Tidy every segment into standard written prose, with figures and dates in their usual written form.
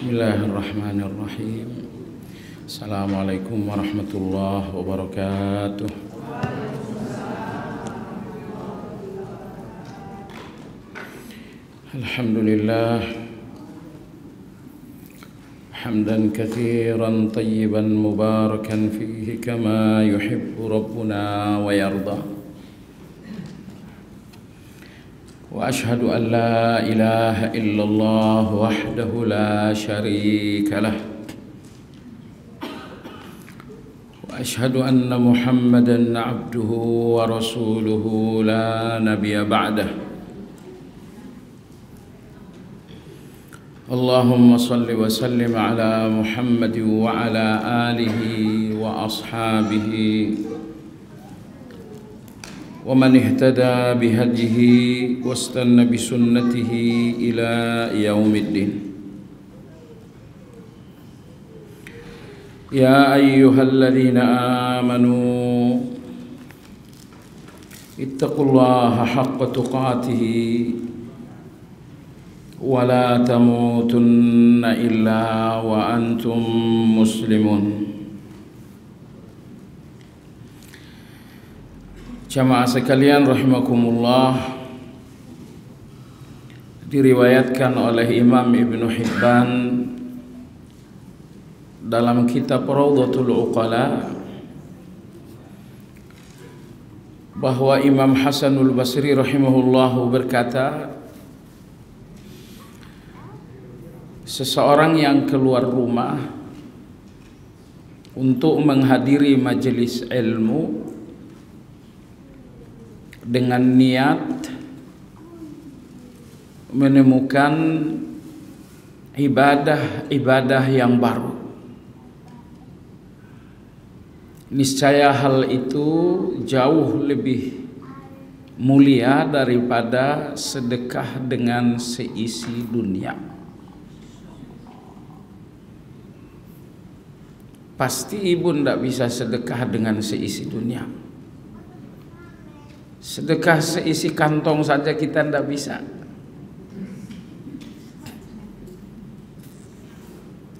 Bismillahirrahmanirrahim. Assalamualaikum warahmatullahi wabarakatuh. Alhamdulillah hamdan katsiran tayyiban mubarakan fihi kama yuhibbu rabbuna wa yarda. وأشهد أن لا إله إلا الله وحده لا شريك له وأشهد أن محمدا عبده ورسوله لا نبي بعده اللهم صل وسلم على محمد وعلى آله وأصحابه ومن اهتدى بهديه واستنى بسنته إلى يوم الدين. يا أيها الذين آمنوا اتقوا الله حق تقاته ولا تموتن إلا وأنتم مسلمون. Jamaah sekalian rahimakumullah, diriwayatkan oleh Imam Ibnu Hibban dalam kitab Rawdatul Uqala bahwa Imam Hasanul Basri rahimahullah berkata, seseorang yang keluar rumah untuk menghadiri majelis ilmu dengan niat menemukan ibadah-ibadah yang baru, niscaya hal itu jauh lebih mulia daripada sedekah dengan seisi dunia. Pasti ibu ndak bisa sedekah dengan seisi dunia. Sedekah seisi kantong saja kita tidak bisa.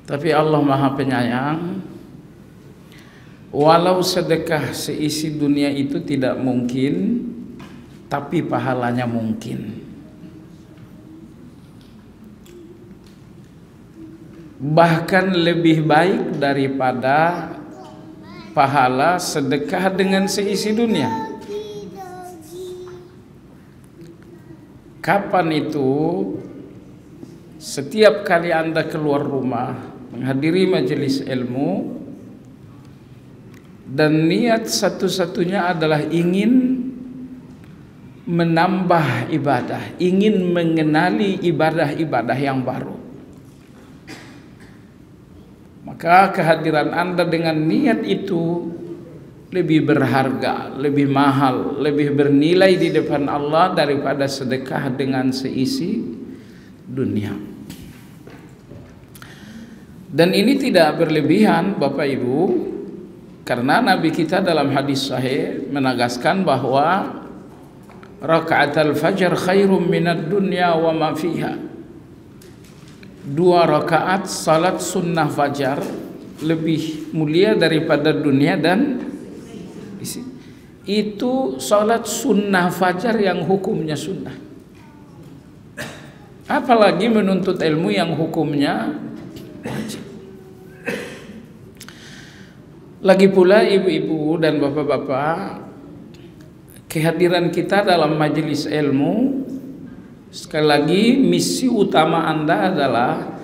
Tapi Allah Maha Penyayang. Walau sedekah seisi dunia itu tidak mungkin, tapi pahalanya mungkin. Bahkan lebih baik daripada pahala sedekah dengan seisi dunia. Kapan itu? Setiap kali Anda keluar rumah menghadiri majelis ilmu dan niat satu-satunya adalah ingin menambah ibadah, ingin mengenali ibadah-ibadah yang baru, maka kehadiran Anda dengan niat itu lebih berharga, lebih mahal, lebih bernilai di depan Allah daripada sedekah dengan seisi dunia. Dan ini tidak berlebihan Bapak Ibu, karena Nabi kita dalam hadis sahih menegaskan bahwa raka'atul fajr khairum minad dunya wa ma fiha. 2 rakaat salat sunnah fajar lebih mulia daripada dunia dan itu salat sunnah fajar yang hukumnya sunnah. Apalagi menuntut ilmu yang hukumnya wajib. Lagi pula ibu-ibu dan bapak-bapak, kehadiran kita dalam majelis ilmu, sekali lagi misi utama Anda adalah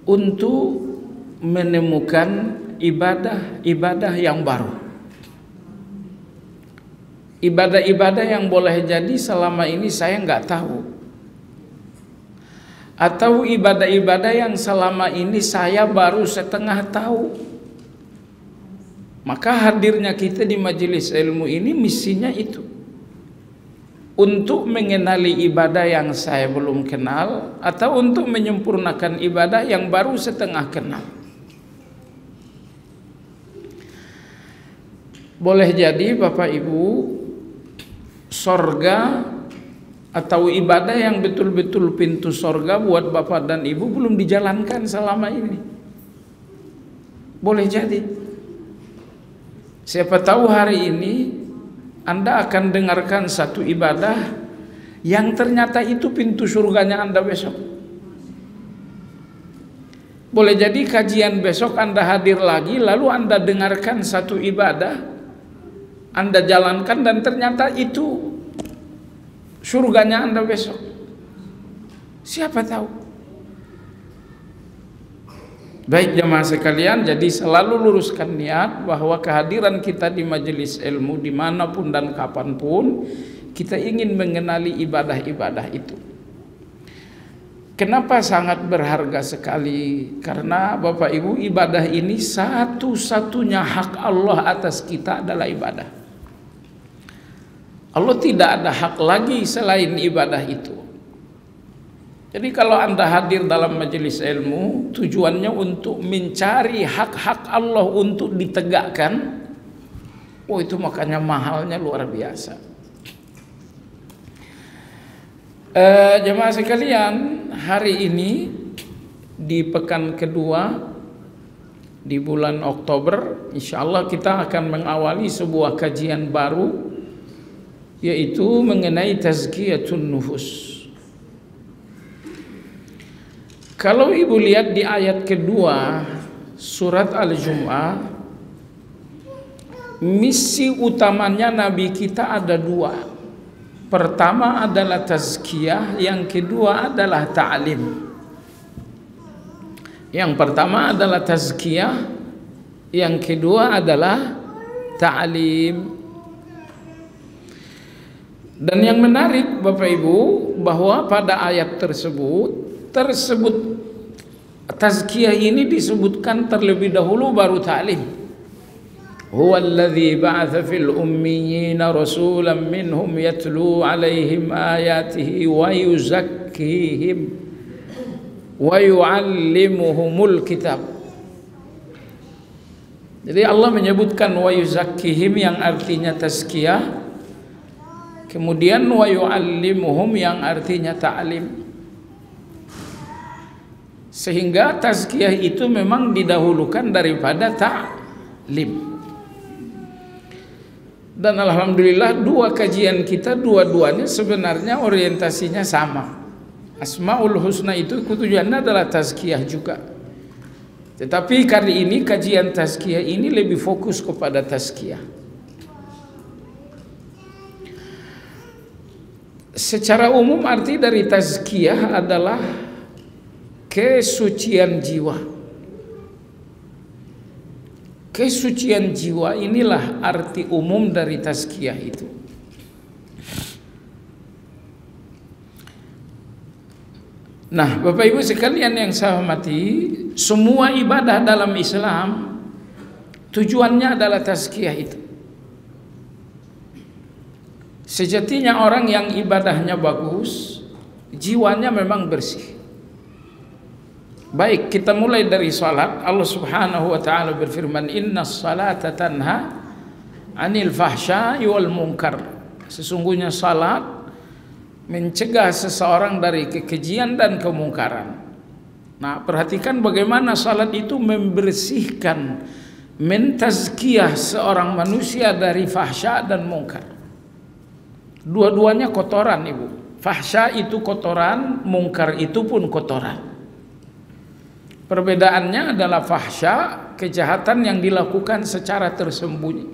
untuk menemukan ibadah-ibadah yang baru. Ibadah-ibadah yang boleh jadi selama ini saya nggak tahu, atau ibadah-ibadah yang selama ini saya baru setengah tahu. Maka hadirnya kita di majelis ilmu ini misinya itu, untuk mengenali ibadah yang saya belum kenal, atau untuk menyempurnakan ibadah yang baru setengah kenal. Boleh jadi Bapak Ibu, sorga atau ibadah yang betul-betul pintu sorga buat bapak dan ibu belum dijalankan selama ini. Boleh jadi. Siapa tahu hari ini Anda akan dengarkan satu ibadah yang ternyata itu pintu surganya Anda besok. Boleh jadi kajian besok Anda hadir lagi, lalu Anda dengarkan satu ibadah, Anda jalankan dan ternyata itu surganya Anda besok. Siapa tahu? Baik jemaah sekalian, jadi selalu luruskan niat bahwa kehadiran kita di majelis ilmu dimanapun dan kapanpun, kita ingin mengenali ibadah-ibadah itu. Kenapa sangat berharga sekali? Karena Bapak Ibu, ibadah ini satu-satunya hak Allah atas kita adalah ibadah. Allah tidak ada hak lagi selain ibadah itu. Jadi kalau Anda hadir dalam majelis ilmu, tujuannya untuk mencari hak-hak Allah untuk ditegakkan. Oh, itu makanya mahalnya luar biasa. Jemaah sekalian, hari ini di pekan kedua di bulan Oktober, insya Allah kita akan mengawali sebuah kajian baru, yaitu mengenai tazkiyatun nufus. Kalau ibu lihat di ayat kedua surat Al-Jumu'ah, misi utamanya Nabi kita ada dua. Pertama adalah tazkiyah, yang kedua adalah ta'lim. Yang pertama adalah tazkiyah, yang kedua adalah ta'lim. Dan yang menarik Bapak Ibu, bahwa pada ayat tersebut tazkiyah ini disebutkan terlebih dahulu baru ta'lim. Huwallazi ba'atha fil ummiyina rasulan minhum yatlu 'alaihim ayatihi wa yuzakkihim wa yu'allimuhumul kitab. Jadi Allah menyebutkan wa yuzakkihim yang artinya tazkiyah, kemudian wa yu'allimuhum yang artinya ta'lim. Sehingga tazkiyah itu memang didahulukan daripada ta'lim. Dan alhamdulillah dua kajian kita dua-duanya sebenarnya orientasinya sama. Asmaul Husna itu tujuannya adalah tazkiyah juga. Tetapi kali ini kajian tazkiyah ini lebih fokus kepada tazkiyah. Secara umum arti dari tazkiyah adalah kesucian jiwa. Kesucian jiwa inilah arti umum dari tazkiyah itu. Nah, Bapak Ibu sekalian yang saya hormati, semua ibadah dalam Islam tujuannya adalah tazkiyah itu. Sejatinya orang yang ibadahnya bagus, jiwanya memang bersih. Baik, kita mulai dari salat. Allah Subhanahu wa taala berfirman, "Innas salata tanha 'anil fahsya'i wal munkar." Sesungguhnya salat mencegah seseorang dari kekejian dan kemungkaran. Nah, perhatikan bagaimana salat itu membersihkan, mentazkiyah seorang manusia dari fahsya dan mungkar. Dua-duanya kotoran, Ibu. Fahsya itu kotoran, mungkar itu pun kotoran. Perbedaannya adalah fahsya, kejahatan yang dilakukan secara tersembunyi.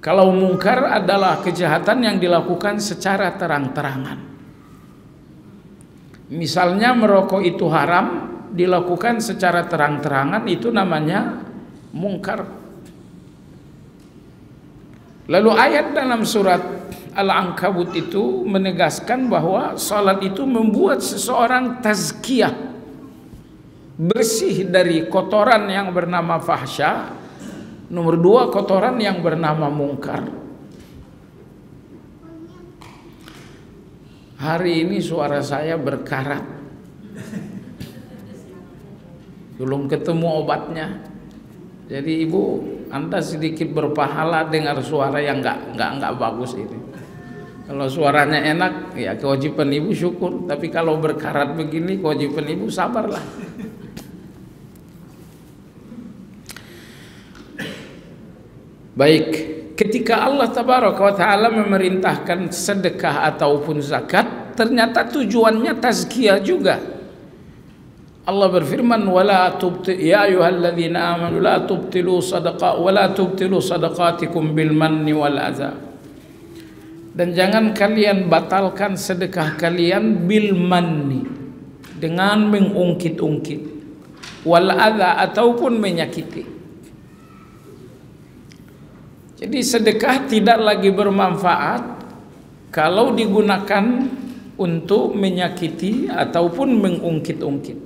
Kalau mungkar adalah kejahatan yang dilakukan secara terang-terangan. Misalnya merokok itu haram, dilakukan secara terang-terangan, itu namanya mungkar. Lalu ayat dalam surat Al-Ankabut itu menegaskan bahwa salat itu membuat seseorang tazkiyah, bersih dari kotoran yang bernama fahsya. Nomor dua, kotoran yang bernama mungkar. Hari ini suara saya berkarat, belum ketemu obatnya. Jadi Ibu, Anda sedikit berpahala dengar suara yang nggak bagus ini. Kalau suaranya enak, ya kewajiban ibu syukur. Tapi kalau berkarat begini, kewajiban ibu sabarlah. Baik, ketika Allah Tabaraka wa Ta'ala memerintahkan sedekah ataupun zakat, ternyata tujuannya tazkiyah juga. Allah berfirman, "Wala tubti ya ayyuhalladzina amanu la tubtilu sadaqatikum bil manni wal adza." Dan jangan kalian batalkan sedekah kalian bil manni, dengan mengungkit-ungkit, wal adza ataupun menyakiti. Jadi sedekah tidak lagi bermanfaat kalau digunakan untuk menyakiti ataupun mengungkit-ungkit.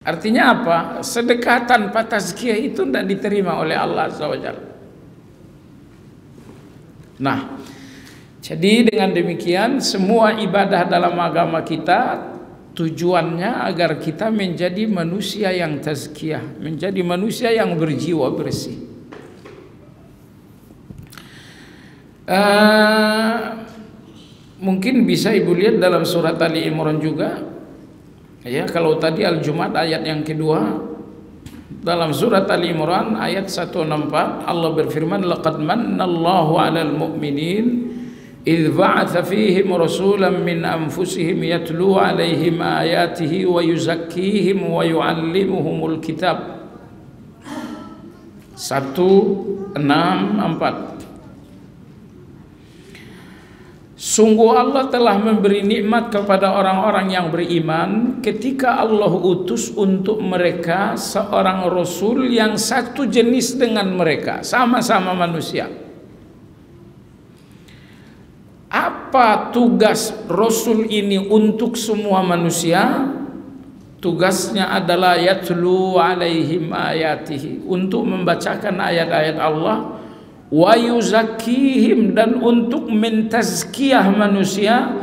Artinya apa? Sedekah tanpa tazkiyah itu tidak diterima oleh Allah SWT. Nah, jadi dengan demikian semua ibadah dalam agama kita tujuannya agar kita menjadi manusia yang tazkiyah, menjadi manusia yang berjiwa bersih. Mungkin bisa ibu lihat dalam surat Ali Imran juga. Ya, kalau tadi Al-Jumat ayat yang kedua, dalam surat Ali Imran ayat 164 Allah berfirman, "Laqad mannallahu 'alal mu'minin idh ba'atha fihim rasulan min anfusihim yatlu 'alaihim ayatihi wa yuzakkihim wa yu'allimuhumul kitab." 164. Sungguh Allah telah memberi nikmat kepada orang-orang yang beriman ketika Allah utus untuk mereka seorang Rasul yang satu jenis dengan mereka, sama-sama manusia. Apa tugas Rasul ini untuk semua manusia? Tugasnya adalah yatlu alaihim ayatihi, untuk membacakan ayat-ayat Allah, wa yuzakkihim, dan untuk mentazkiyah manusia,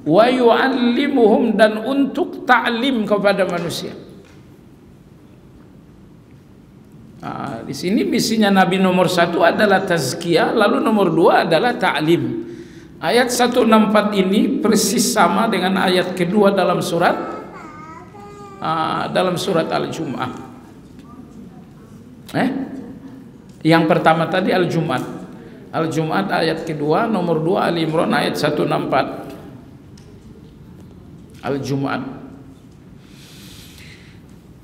wa yu'allimuhum, dan untuk ta'lim kepada manusia. Nah, di sini misinya Nabi nomor 1 adalah tazkiyah, lalu nomor 2 adalah ta'lim. Ayat 164 ini persis sama dengan ayat kedua dalam surat Al-Jumu'ah. Yang pertama tadi Al-Jumu'at. Al-Jumu'at ayat kedua, nomor 2 Ali Imran ayat 164. Al-Jumu'at.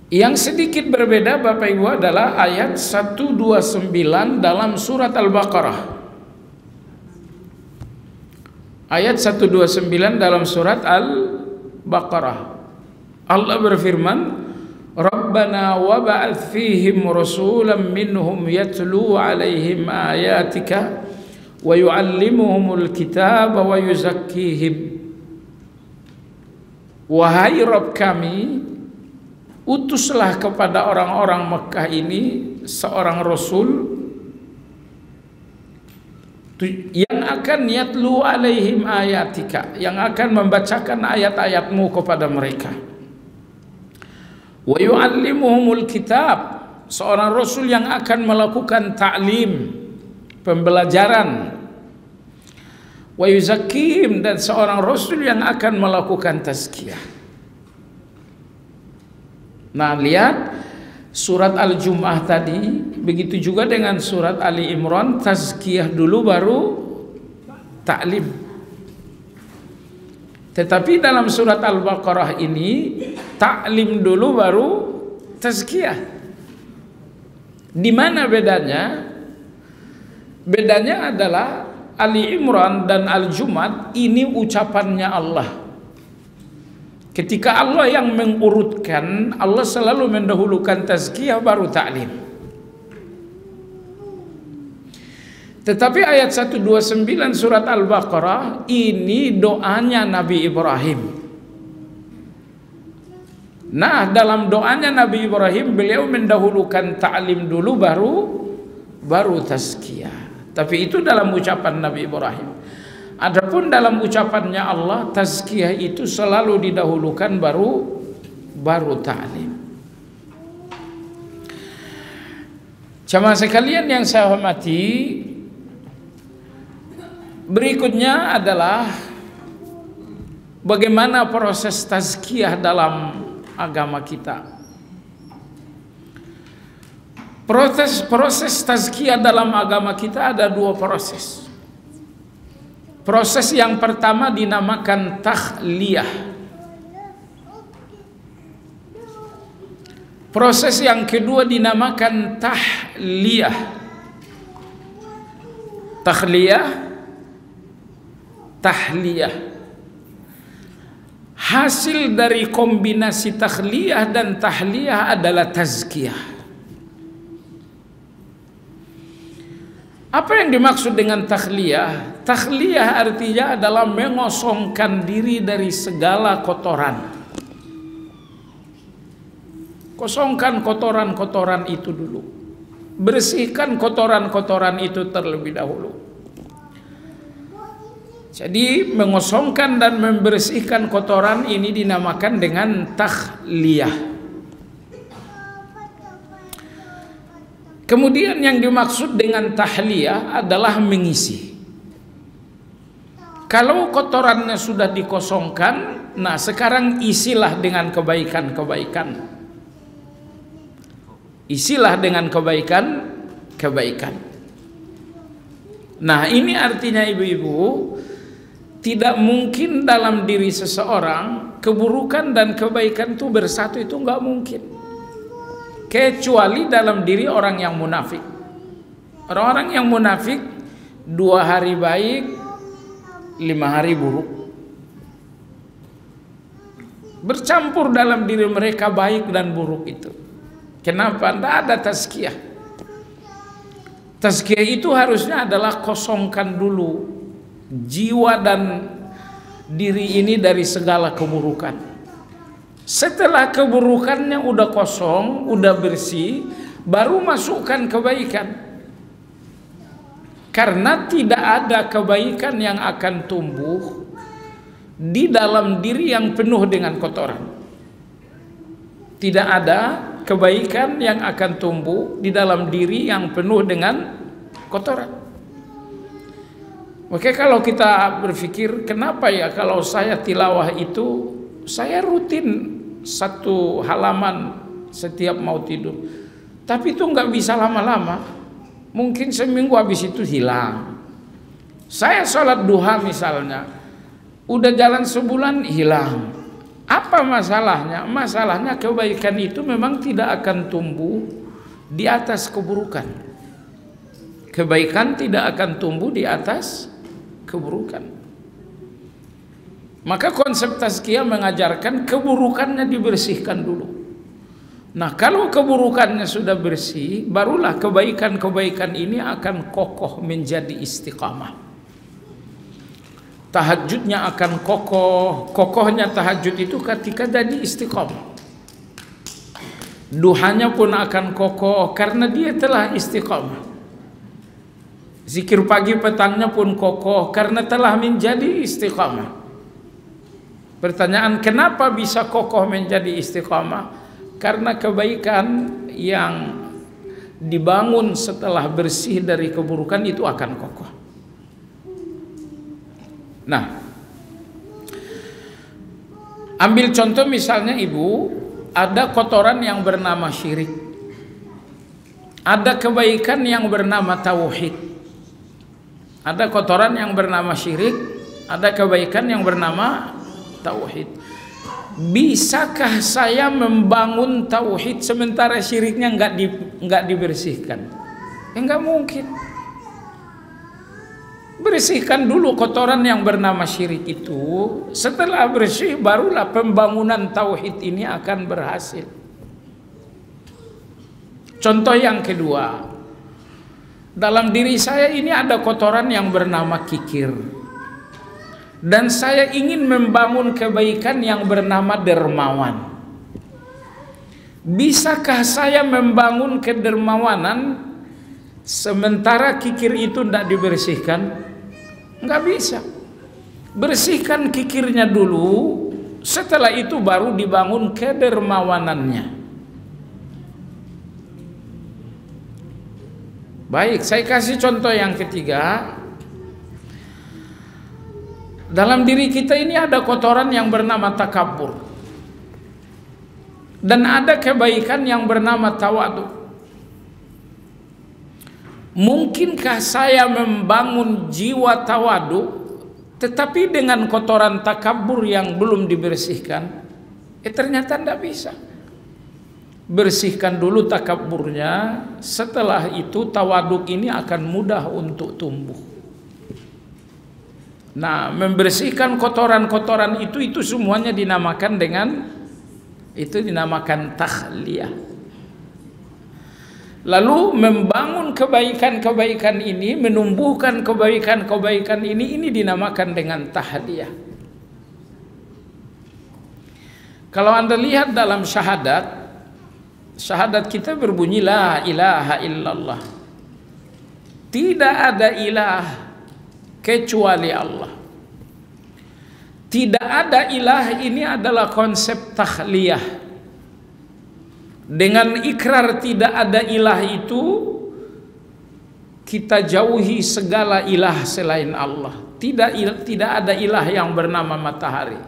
Yang sedikit berbeda Bapak Ibu adalah ayat 129 dalam surat Al-Baqarah. Ayat 129 dalam surat Al-Baqarah. Allah berfirman, Rabbana wab'ats fihim rasulan minhum yatlu 'alaihim ayatika wa yu'allimuhumul kitaba wa yuzakkihim. Wahai Rabb kami, utuslah kepada orang-orang Mekah ini seorang rasul yang akan yatlu 'alaihim ayatika, yang akan membacakan ayat-ayatmu kepada mereka. Wa yu'allimuhumul kitab, seorang rasul yang akan melakukan ta'lim, pembelajaran. Wa yuzakkihim, dan seorang rasul yang akan melakukan tazkiyah. Nah, lihat surat Al-Jumu'ah tadi, begitu juga dengan surat Ali Imran, tazkiyah dulu baru ta'lim. Tetapi dalam surat Al-Baqarah ini ta'lim dulu baru tazkiyah. Di mana bedanya? Bedanya adalah Ali Imran dan Al-Jumu'ah ini ucapannya Allah. Ketika Allah yang mengurutkan, Allah selalu mendahulukan tazkiyah baru ta'lim. Tetapi ayat 129 surat Al-Baqarah ini doanya Nabi Ibrahim. Nah, dalam doanya Nabi Ibrahim beliau mendahulukan ta'lim dulu baru tazkiyah. Tapi itu dalam ucapan Nabi Ibrahim. Adapun dalam ucapannya Allah, tazkiyah itu selalu didahulukan baru ta'lim. Jamaah sekalian yang saya hormati, Berikutnya adalah bagaimana proses tazkiyah dalam agama kita. Proses tazkiyah dalam agama kita ada dua proses. Proses yang pertama dinamakan takhliyah. Proses yang kedua dinamakan tahliyah. Tahliyah. Hasil dari kombinasi takhliyah dan tahliyah adalah tazkiyah. Apa yang dimaksud dengan takhliyah? Takhliyah artinya adalah mengosongkan diri dari segala kotoran. Kosongkan kotoran-kotoran itu dulu. Bersihkan kotoran-kotoran itu terlebih dahulu. Jadi mengosongkan dan membersihkan kotoran ini dinamakan dengan takhliyah. Kemudian yang dimaksud dengan tahliyah adalah mengisi. Kalau kotorannya sudah dikosongkan, nah sekarang isilah dengan kebaikan-kebaikan. Isilah dengan kebaikan-kebaikan. Nah ini artinya ibu-ibu, tidak mungkin dalam diri seseorang keburukan dan kebaikan itu bersatu, itu nggak mungkin. Kecuali dalam diri orang yang munafik. Orang-orang yang munafik 2 hari baik, 5 hari buruk. Bercampur dalam diri mereka baik dan buruk itu. Kenapa? Tidak ada tazkiyah. Tazkiyah itu harusnya adalah kosongkan dulu jiwa dan diri ini dari segala keburukan. Setelah keburukannya udah kosong, udah bersih, baru masukkan kebaikan. Karena tidak ada kebaikan yang akan tumbuh di dalam diri yang penuh dengan kotoran. Tidak ada kebaikan yang akan tumbuh di dalam diri yang penuh dengan kotoran. Oke, kalau kita berpikir, kenapa ya kalau saya tilawah itu, saya rutin 1 halaman setiap mau tidur, tapi itu nggak bisa lama-lama, mungkin seminggu habis itu hilang. Saya sholat duha misalnya, udah jalan sebulan hilang. Apa masalahnya? Masalahnya kebaikan itu memang tidak akan tumbuh di atas keburukan. Kebaikan tidak akan tumbuh di atas keburukan. Maka konsep tazkiyah mengajarkan keburukannya dibersihkan dulu. Nah, kalau keburukannya sudah bersih, barulah kebaikan-kebaikan ini akan kokoh menjadi istiqamah. Tahajudnya akan kokoh. Kokohnya tahajud itu ketika jadi istiqamah. Duhanya pun akan kokoh karena dia telah istiqamah. Zikir pagi petangnya pun kokoh karena telah menjadi istiqamah. Pertanyaan, kenapa bisa kokoh menjadi istiqamah? Karena kebaikan yang dibangun setelah bersih dari keburukan itu akan kokoh. Nah, ambil contoh misalnya ibu, ada kotoran yang bernama syirik, ada kebaikan yang bernama tauhid. Ada kotoran yang bernama syirik, ada kebaikan yang bernama tauhid. Bisakah saya membangun tauhid sementara syiriknya nggak dibersihkan? Enggak mungkin. Bersihkan dulu kotoran yang bernama syirik itu. Setelah bersih, barulah pembangunan tauhid ini akan berhasil. Contoh yang kedua, dalam diri saya ini ada kotoran yang bernama kikir. Dan saya ingin membangun kebaikan yang bernama dermawan. Bisakah saya membangun kedermawanan sementara kikir itu tidak dibersihkan? Nggak bisa. Bersihkan kikirnya dulu, setelah itu baru dibangun kedermawanannya. Baik, saya kasih contoh yang ketiga. Dalam diri kita ini ada kotoran yang bernama takabur, dan ada kebaikan yang bernama tawadu. Mungkinkah saya membangun jiwa tawadu tetapi dengan kotoran takabur yang belum dibersihkan? Ternyata tidak bisa. Bersihkan dulu takaburnya, setelah itu tawaduk ini akan mudah untuk tumbuh. Nah, membersihkan kotoran-kotoran itu semuanya dinamakan dinamakan takhliyah. Lalu membangun kebaikan-kebaikan ini, menumbuhkan kebaikan-kebaikan ini dinamakan dengan tahliyah. Kalau Anda lihat dalam syahadat kita berbunyi la ilaha illallah. Tidak ada ilah kecuali Allah. Tidak ada ilah ini adalah konsep takhliyah. Dengan ikrar tidak ada ilah itu, kita jauhi segala ilah selain Allah. Tidak ada ilah yang bernama matahari.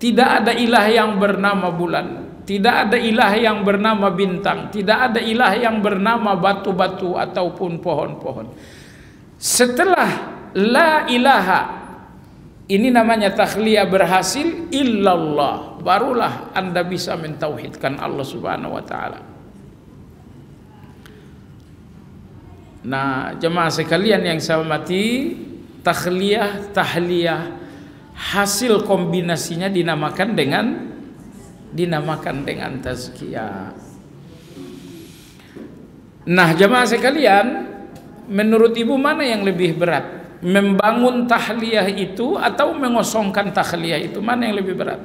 Tidak ada ilah yang bernama bulan. Tidak ada ilah yang bernama bintang. Tidak ada ilah yang bernama batu-batu ataupun pohon-pohon. Setelah la ilaha, ini namanya takhliyah berhasil, illallah, barulah Anda bisa mentauhidkan Allah Subhanahu wa taala. Nah, jemaah sekalian yang saya hormati, takhliyah, tahliyah, hasil kombinasinya dinamakan dengan tazkiyah. Nah, jemaah sekalian, menurut ibu mana yang lebih berat? Membangun tahliyah itu atau mengosongkan tahliyah itu, mana yang lebih berat?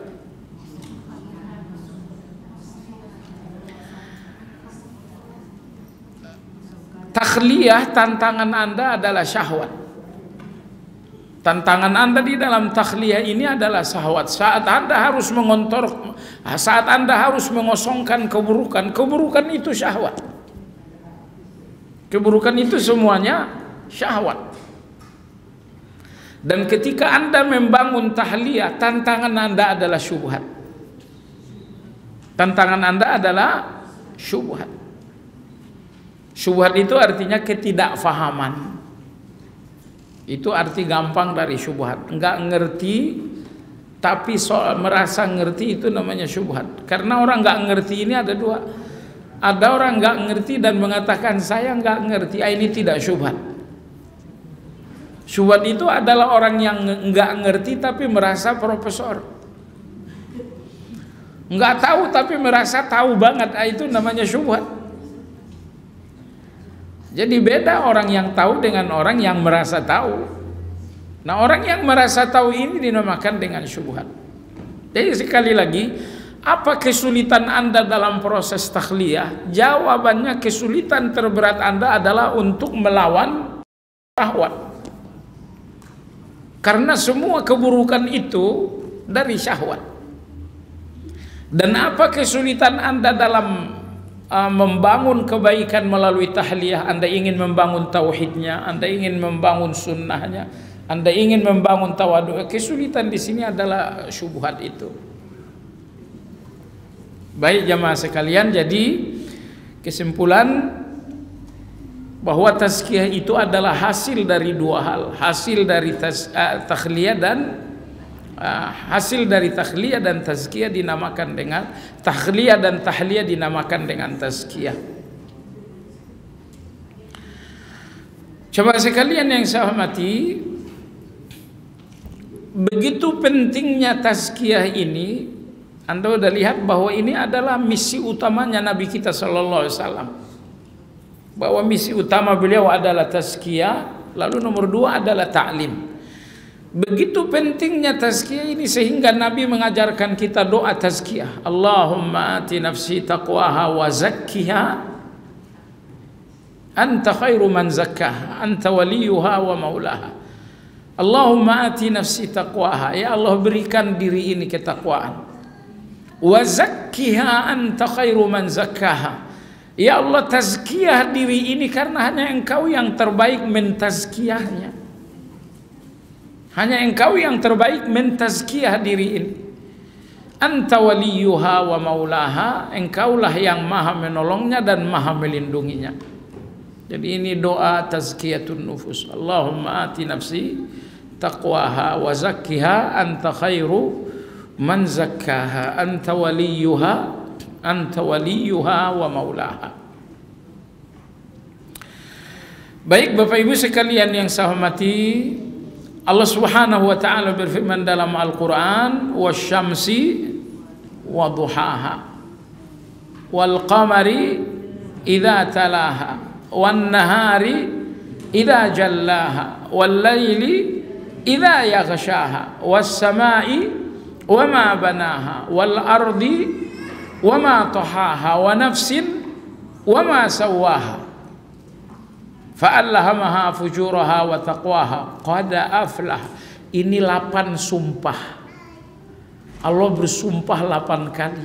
Tahliyah, tantangan Anda adalah syahwat. Tantangan Anda di dalam takhliyah ini adalah syahwat. Saat Anda harus mengontor, saat Anda harus mengosongkan keburukan itu syahwat. Keburukan itu semuanya syahwat. Dan ketika Anda membangun tahliyah, tantangan Anda adalah syubhat. Tantangan Anda adalah syubhat. Syubhat itu artinya ketidakfahaman. Itu arti gampang dari syubhat. Enggak ngerti tapi merasa ngerti, itu namanya syubhat. Karena orang enggak ngerti ini ada dua. Ada orang enggak ngerti dan mengatakan saya enggak ngerti. Ini tidak syubhat. Syubhat itu adalah orang yang enggak ngerti tapi merasa profesor. Enggak tahu tapi merasa tahu banget. Itu namanya syubhat. Jadi beda orang yang tahu dengan orang yang merasa tahu. Nah, orang yang merasa tahu ini dinamakan dengan syubhat. Jadi sekali lagi, apa kesulitan Anda dalam proses takhliyah? Jawabannya, kesulitan terberat Anda adalah untuk melawan syahwat. Karena semua keburukan itu dari syahwat. Dan apa kesulitan Anda dalam membangun kebaikan melalui tahliyah? Anda ingin membangun tauhidnya, Anda ingin membangun sunnahnya, Anda ingin membangun tawadu. Kesulitan di sini adalah syubhat itu. Baik jamaah sekalian, jadi kesimpulan bahwa tazkiyah itu adalah hasil dari dua hal, hasil dari takhliyah dan hasil dari takhliyah dan tazkiyah dinamakan dengan takhliyah, dan tahliyah dinamakan dengan tazkiyah. Coba sekalian yang saya hormati, begitu pentingnya tazkiyah ini. Anda sudah lihat bahwa ini adalah misi utamanya Nabi kita sallallahu alaihi wasallam. Bahwa misi utama beliau adalah tazkiyah, lalu nomor dua adalah ta'lim. Begitu pentingnya tazkiyah ini sehingga Nabi mengajarkan kita doa tazkiyah. Allahumma ati nafsi taqwaha wa zakkiha anta khairu man zakkaha anta waliyuha wa maulaha. Allahumma ati nafsi taqwaha, ya Allah berikan diri ini ketakwaan. Wa zakkiha anta khairu man zakkaha, ya Allah tazkiyah diri ini karena hanya Engkau yang terbaik mentazkiyahnya. Hanya engkau yang terbaik mentazkiyah diri ini. Anta waliyuha wa maulaha, engkaulah yang maha menolongnya dan maha melindunginya. Jadi ini doa tazkiyatun nufus. Allahumma ati nafsi taqwaha wa zakkiha anta khairu man zakkaha anta waliyuha wa maulaha. Baik Bapak Ibu sekalian yang saya hormati, Allah Subhanahu wa taala berfirman dalam Al-Qur'an, wasyamsi wa duhaha wal qamari idza talaha wan nahari idza jallaha wal laili idza yaghshaha was samai wama banaha wal ardi wama tahaha wa nafsin wama sawaha fa'allahamaha fujuraha wa taqwaha qad aflah. Ini 8 sumpah. Allah bersumpah 8 kali.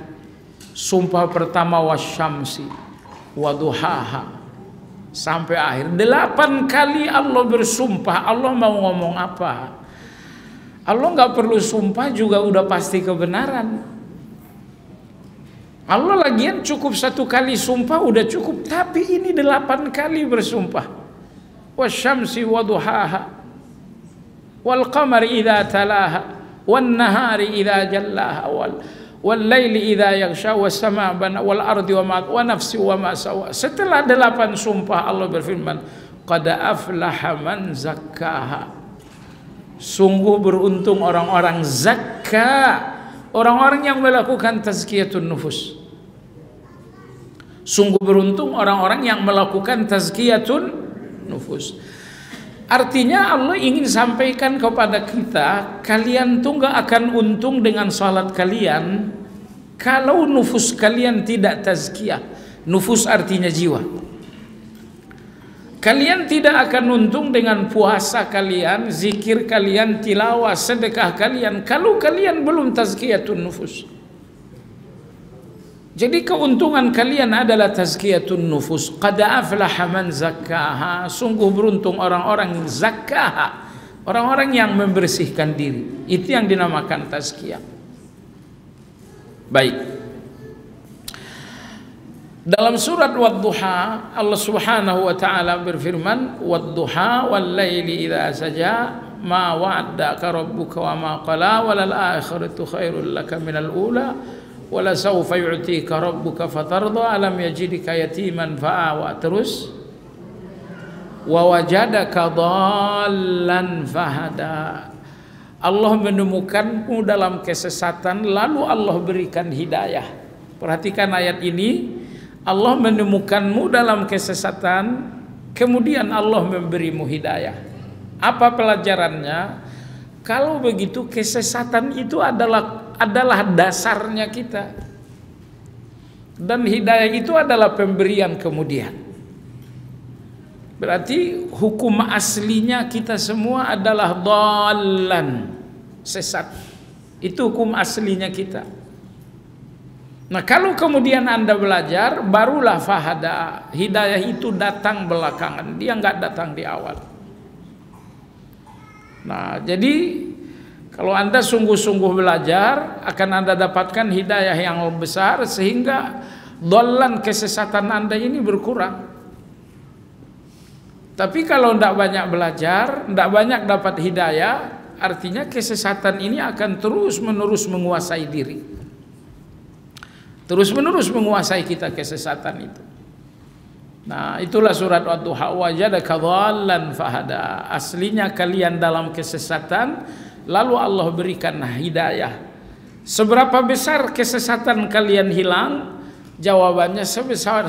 Sumpah pertama wasyamsi wa duhaha sampai akhir. 8 kali Allah bersumpah. Allah mau ngomong apa? Allah nggak perlu sumpah juga udah pasti kebenaran. Allah lagian cukup 1 kali sumpah udah cukup, tapi ini 8 kali bersumpah. Wasyamsi wa duhaha wal qamari idza talaha wan nahari idza jallaha wal laili idza yaghsha was samaa wal ardi wa nafsi wa ma sawa. Setelah 8 sumpah Allah berfirman, qad aflaha man zakkaha. Sungguh beruntung orang-orang zakka, orang-orang yang melakukan tazkiyatun nufus. Sungguh beruntung orang-orang yang melakukan tazkiyatun nufus. Artinya Allah ingin sampaikan kepada kita, kalian tuh gak akan untung dengan salat kalian kalau nufus kalian tidak tazkiyah. Nufus artinya jiwa. Kalian tidak akan untung dengan puasa kalian, zikir kalian, tilawah, sedekah kalian kalau kalian belum tazkiyatun nufus. Jadi keuntungan kalian adalah tazkiyatun nufus. Qad aflaha man zakkaha. Sungguh beruntung orang-orang zakkaha, orang-orang yang membersihkan diri. Itu yang dinamakan tazkiyah. Baik. Dalam surat Wad-Duha Allah Subhanahu wa taala berfirman, Wad-Duha wal laili idza saja ma wa'adaka rabbuka wa ma qala walal akhiratu khairul laka minal ula wala sawfa yu'tika rabbuka fatarda alam yajidika yatiman fa'awa. Terus wa wajadaka dhallan fahada. Allah menemukanmu dalam kesesatan lalu Allah berikan hidayah. Perhatikan ayat ini. Allah menemukanmu dalam kesesatan kemudian Allah memberimu hidayah. Apa pelajarannya? Kalau begitu kesesatan itu adalah dasarnya kita. Dan hidayah itu adalah pemberian kemudian. Berarti hukum aslinya kita semua adalah dhallan, sesat. Itu hukum aslinya kita. Nah kalau kemudian Anda belajar, barulah fahada. Hidayah itu datang belakangan, dia nggak datang di awal. Nah jadi kalau Anda sungguh-sungguh belajar, akan Anda dapatkan hidayah yang besar sehingga dhallan kesesatan Anda ini berkurang. Tapi kalau tidak banyak belajar, tidak banyak dapat hidayah, artinya kesesatan ini akan terus-menerus menguasai diri. Terus-menerus menguasai kita kesesatan itu. Nah, itulah surat Ad-Duha, wajadaka dhallan fahada. Aslinya kalian dalam kesesatan, lalu Allah berikan hidayah. Seberapa besar kesesatan kalian hilang? Jawabannya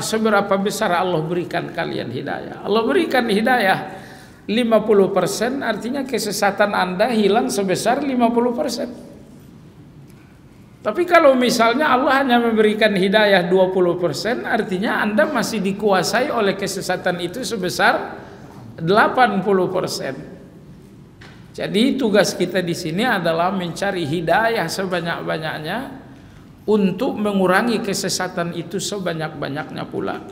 seberapa besar Allah berikan kalian hidayah. Allah berikan hidayah 50%, artinya kesesatan Anda hilang sebesar 50%. Tapi kalau misalnya Allah hanya memberikan hidayah 20%, artinya Anda masih dikuasai oleh kesesatan itu sebesar 80%. Jadi tugas kita di sini adalah mencari hidayah sebanyak-banyaknya untuk mengurangi kesesatan itu sebanyak-banyaknya pula.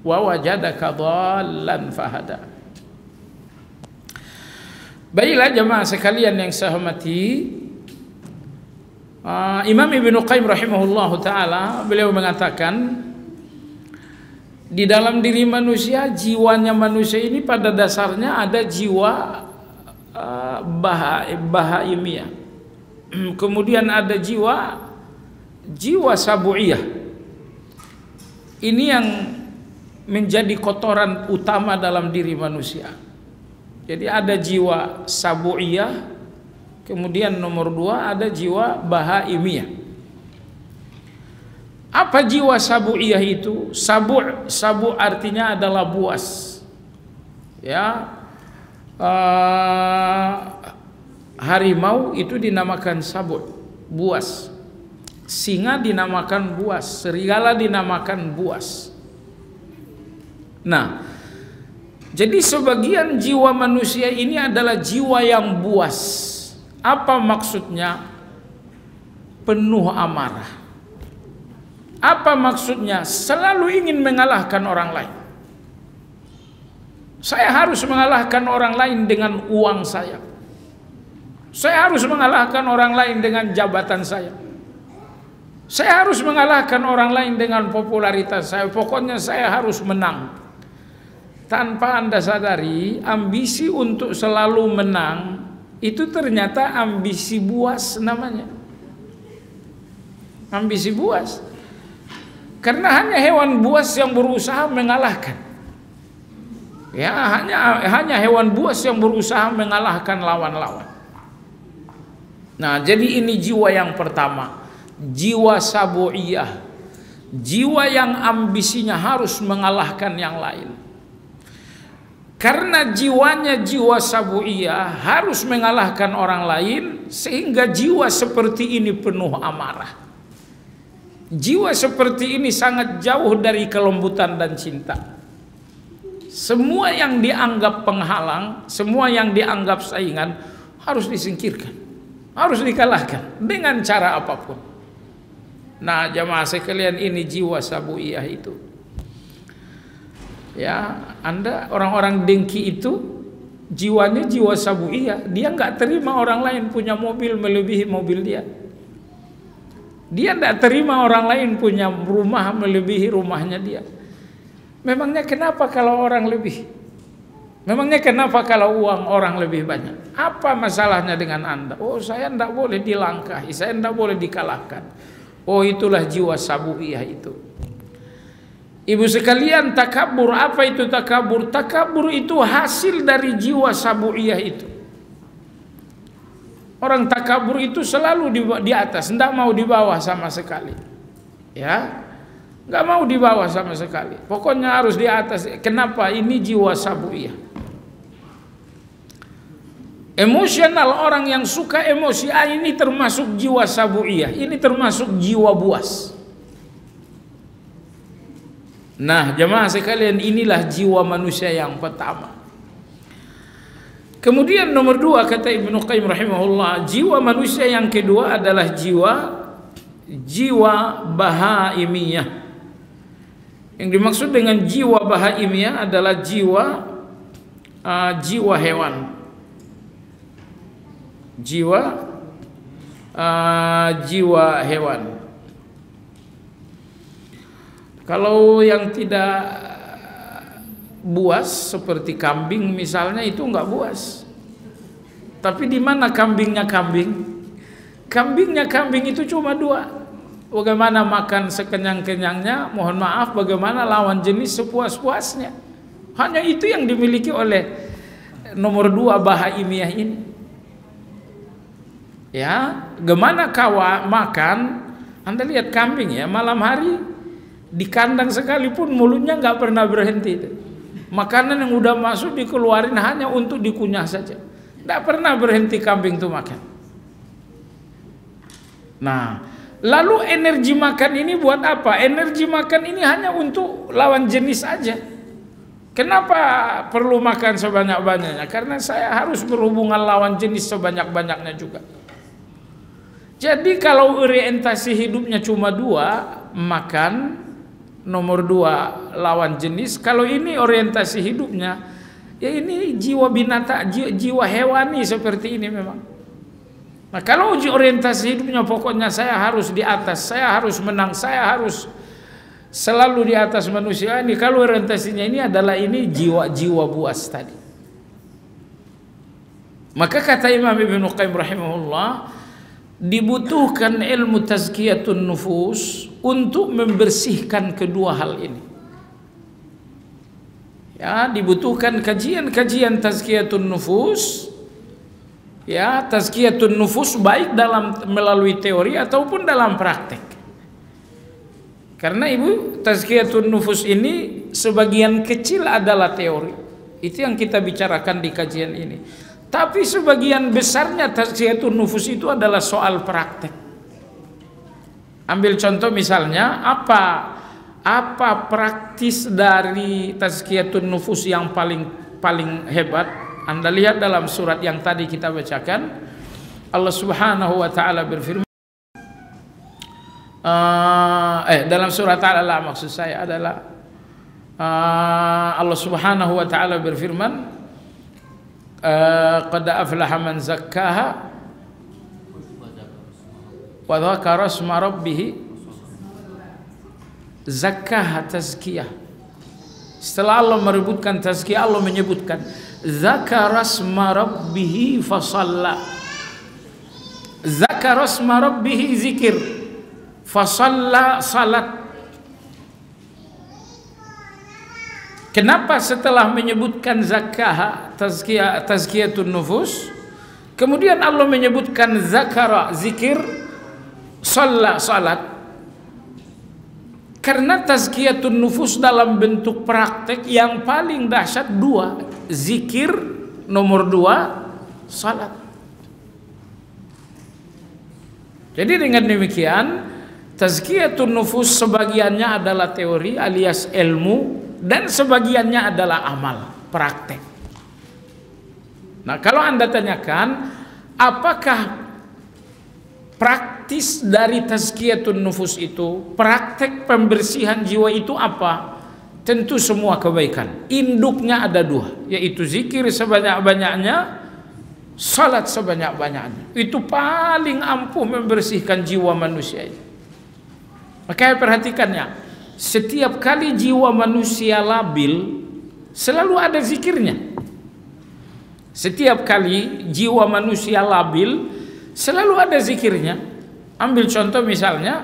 Wa wajadaka dhallan fahada. Baiklah jemaah sekalian yang saya hormati, Imam Ibnu Qayyim rahimahullahu taala beliau mengatakan di dalam diri manusia, jiwanya manusia ini pada dasarnya ada jiwa bahaimiyah. Kemudian ada jiwa sabu'iyah. Ini yang menjadi kotoran utama dalam diri manusia. Jadi ada jiwa sabu'iyah, kemudian nomor 2 ada jiwa bahaimiyah. Apa jiwa sabu'iyah itu? Sabu' artinya adalah buas. Ya, harimau itu dinamakan sabu', buas. Singa dinamakan buas, serigala dinamakan buas. Nah, jadi sebagian jiwa manusia ini adalah jiwa yang buas. Apa maksudnya? Penuh amarah. Apa maksudnya? Selalu ingin mengalahkan orang lain. Saya harus mengalahkan orang lain dengan uang saya. Saya harus mengalahkan orang lain dengan jabatan saya. Saya harus mengalahkan orang lain dengan popularitas saya. Pokoknya saya harus menang. Tanpa Anda sadari, ambisi untuk selalu menang itu ternyata ambisi buas namanya. Ambisi buas. Karena hanya hewan buas yang berusaha mengalahkan. Ya, hanya hewan buas yang berusaha mengalahkan lawan-lawan. Nah, jadi ini jiwa yang pertama, jiwa sabu'iyah, jiwa yang ambisinya harus mengalahkan yang lain. Karena jiwanya jiwa sabu'iyah harus mengalahkan orang lain, sehingga jiwa seperti ini penuh amarah. Jiwa seperti ini sangat jauh dari kelembutan dan cinta. Semua yang dianggap penghalang, semua yang dianggap saingan harus disingkirkan, harus dikalahkan dengan cara apapun. Nah, jamaah sekalian, ini jiwa sabu'iyah itu. Ya, Anda orang-orang dengki itu jiwanya jiwa sabu'iyah. Dia nggak terima orang lain punya mobil melebihi mobil dia. Dia nggak terima orang lain punya rumah melebihi rumahnya dia. Memangnya kenapa kalau orang lebih? Memangnya kenapa kalau uang orang lebih banyak? Apa masalahnya dengan Anda? Oh, saya nggak boleh dilangkahi, saya nggak boleh dikalahkan. Oh, itulah jiwa sabu'iyah itu. Ibu sekalian, takabur, apa itu takabur? Takabur itu hasil dari jiwa sabu'iyah itu. Orang takabur itu selalu di atas, tidak mau di bawah sama sekali. Ya, nggak mau di bawah sama sekali. Pokoknya harus di atas. Kenapa? Ini jiwa sabu'iyah. Emosional, orang yang suka emosi, ini termasuk jiwa sabu'iyah. Ini termasuk jiwa buas. Nah, jemaah sekalian, inilah jiwa manusia yang pertama. Kemudian nomor 2 kata Ibnu Qayyim rahimahullah, jiwa manusia yang kedua adalah jiwa bahaimiyah. Yang dimaksud dengan jiwa bahaimiyah adalah jiwa hewan. Jiwa hewan. Kalau yang tidak buas seperti kambing misalnya, itu enggak buas. Tapi di mana kambingnya kambing? Kambingnya kambing itu cuma 2. Bagaimana makan sekenyang-kenyangnya, mohon maaf, bagaimana lawan jenis sepuas-puasnya. Hanya itu yang dimiliki oleh nomor 2 bahaimiyah ini. Ya, bagaimana kawa makan? Anda lihat kambing ya, malam hari di kandang sekalipun mulutnya nggak pernah berhenti. Makanan yang udah masuk dikeluarin hanya untuk dikunyah saja. Nggak pernah berhenti kambing itu makan. Nah, lalu energi makan ini buat apa? Energi makan ini hanya untuk lawan jenis saja. Kenapa perlu makan sebanyak-banyaknya? Karena saya harus berhubungan lawan jenis sebanyak-banyaknya juga. Jadi kalau orientasi hidupnya cuma 2, makan, nomor 2 lawan jenis. Kalau ini orientasi hidupnya, Ya ini jiwa binatang, jiwa hewani seperti ini memang. Nah kalau uji orientasi hidupnya pokoknya saya harus di atas, saya harus menang, saya harus selalu di atas manusia ini. Kalau orientasinya ini adalah ini jiwa-jiwa buas tadi. Maka kata Imam Ibnu Qayyim rahimahullah, dibutuhkan ilmu tazkiyatun nufus untuk membersihkan kedua hal ini. Ya, dibutuhkan kajian-kajian tazkiyatun nufus. Ya, tazkiyatun nufus baik melalui teori ataupun dalam praktek. Karena Ibu, tazkiyatun nufus ini sebagian kecil adalah teori. Itu yang kita bicarakan di kajian ini. Tapi sebagian besarnya tazkiyatun nufus itu adalah soal praktek. Ambil contoh misalnya, apa praktis dari tazkiyatun nufus yang paling hebat? Anda lihat dalam surat yang tadi kita bacakan, Allah Subhanahu wa taala berfirman, dalam surat Al-Alaq maksud saya adalah Allah Subhanahu wa taala berfirman, qad aflaha man zakkaha wa dzakara isma rabbih. Zakkaha, tazkiyah. Setelah Allah merebutkan tazkiyah, Allah menyebutkan dzakara isma rabbih fasalla. Dzakara isma rabbih, zikir, fasalla, salat. Kenapa setelah menyebutkan zakah, tazkiyatun nufus, kemudian Allah menyebutkan zakara, zikir, shalla, salat? Karena tazkiyatun nufus dalam bentuk praktek yang paling dahsyat dua, zikir, nomor dua, salat. Jadi dengan demikian, tazkiyatun nufus sebagiannya adalah teori alias ilmu, dan sebagiannya adalah amal, praktek. Nah kalau Anda tanyakan, apakah praktis dari tazkiyatun nufus itu, praktek pembersihan jiwa itu apa? Tentu semua kebaikan. Induknya ada dua, yaitu zikir sebanyak-banyaknya, salat sebanyak-banyaknya. Itu paling ampuh membersihkan jiwa manusia. Makanya perhatikannya, setiap kali jiwa manusia labil, selalu ada zikirnya. Setiap kali jiwa manusia labil, selalu ada zikirnya. Ambil contoh misalnya,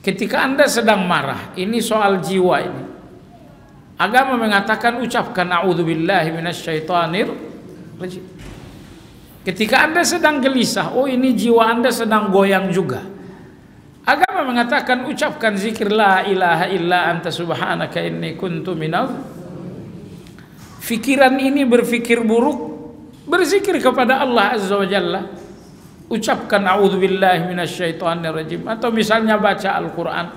ketika Anda sedang marah, ini soal jiwa ini. Agama mengatakan ucapkan a'udzubillahi minasyaitonir rajim. Ketika Anda sedang gelisah, oh ini jiwa Anda sedang goyang juga. Agama mengatakan ucapkan zikir la ilaha illa anta subhanaka inni kuntu minadh. Fikiran ini berfikir buruk, berzikir kepada Allah Azza wa Jalla. Ucapkan a'udzubillahi minasyaitonir rajim, atau misalnya baca Al-Qur'an.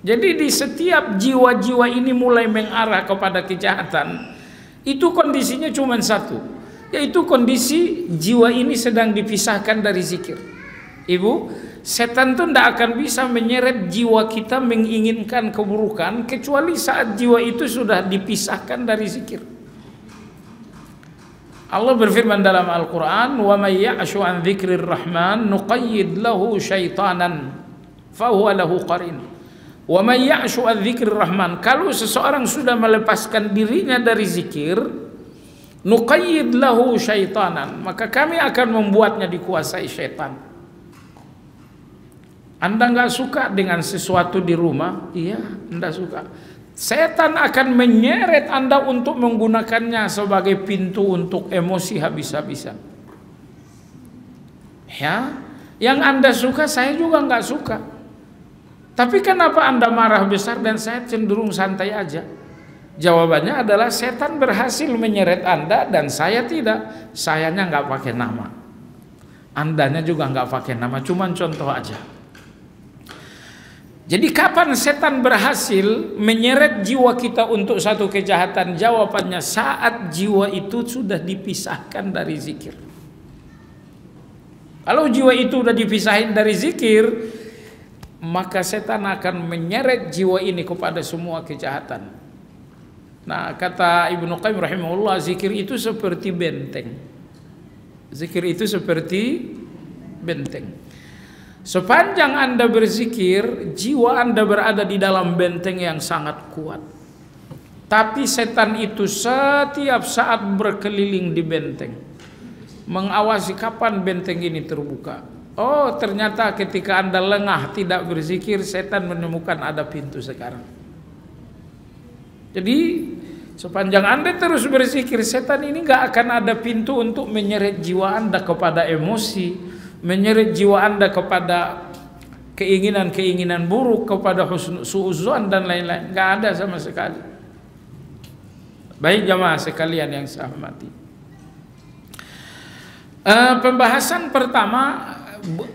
Jadi di setiap jiwa-jiwa ini mulai mengarah kepada kejahatan, itu kondisinya cuma satu, yaitu kondisi jiwa ini sedang dipisahkan dari zikir. Ibu, setan itu tidak akan bisa menyeret jiwa kita menginginkan keburukan kecuali saat jiwa itu sudah dipisahkan dari zikir. Allah berfirman dalam Al-Quran, wa may ya'shu an dzikrir rahman nuqayyid lahu syaitanan fahuwa lahu qarin. Wa may ya'shu an dzikrir rahman, kalau seseorang sudah melepaskan dirinya dari zikir, nuqayyid lahu syaitanan, maka kami akan membuatnya dikuasai syaitan. Anda nggak suka dengan sesuatu di rumah, iya, Anda suka. Setan akan menyeret Anda untuk menggunakannya sebagai pintu untuk emosi habis-habisan. Ya, yang Anda suka saya juga nggak suka. Tapi kenapa Anda marah besar dan saya cenderung santai aja? Jawabannya adalah setan berhasil menyeret Anda dan saya tidak. Sayanya nggak pakai nama, Andanya juga nggak pakai nama, cuman contoh aja. Jadi kapan setan berhasil menyeret jiwa kita untuk satu kejahatan? Jawabannya saat jiwa itu sudah dipisahkan dari zikir. Kalau jiwa itu sudah dipisahin dari zikir, maka setan akan menyeret jiwa ini kepada semua kejahatan. Nah, kata Ibnu Qayyim rahimahullah, zikir itu seperti benteng. Zikir itu seperti benteng. Sepanjang Anda berzikir, jiwa Anda berada di dalam benteng yang sangat kuat. Tapi setan itu setiap saat berkeliling di benteng, mengawasi kapan benteng ini terbuka. Oh, ternyata ketika Anda lengah tidak berzikir, setan menemukan ada pintu sekarang. Jadi sepanjang Anda terus berzikir, setan ini gak akan ada pintu untuk menyeret jiwa Anda kepada emosi, menyeret jiwa Anda kepada keinginan-keinginan buruk, kepada suudzon dan lain-lain. Gak ada sama sekali. Baik jamaah sekalian yang saya hormati, pembahasan pertama,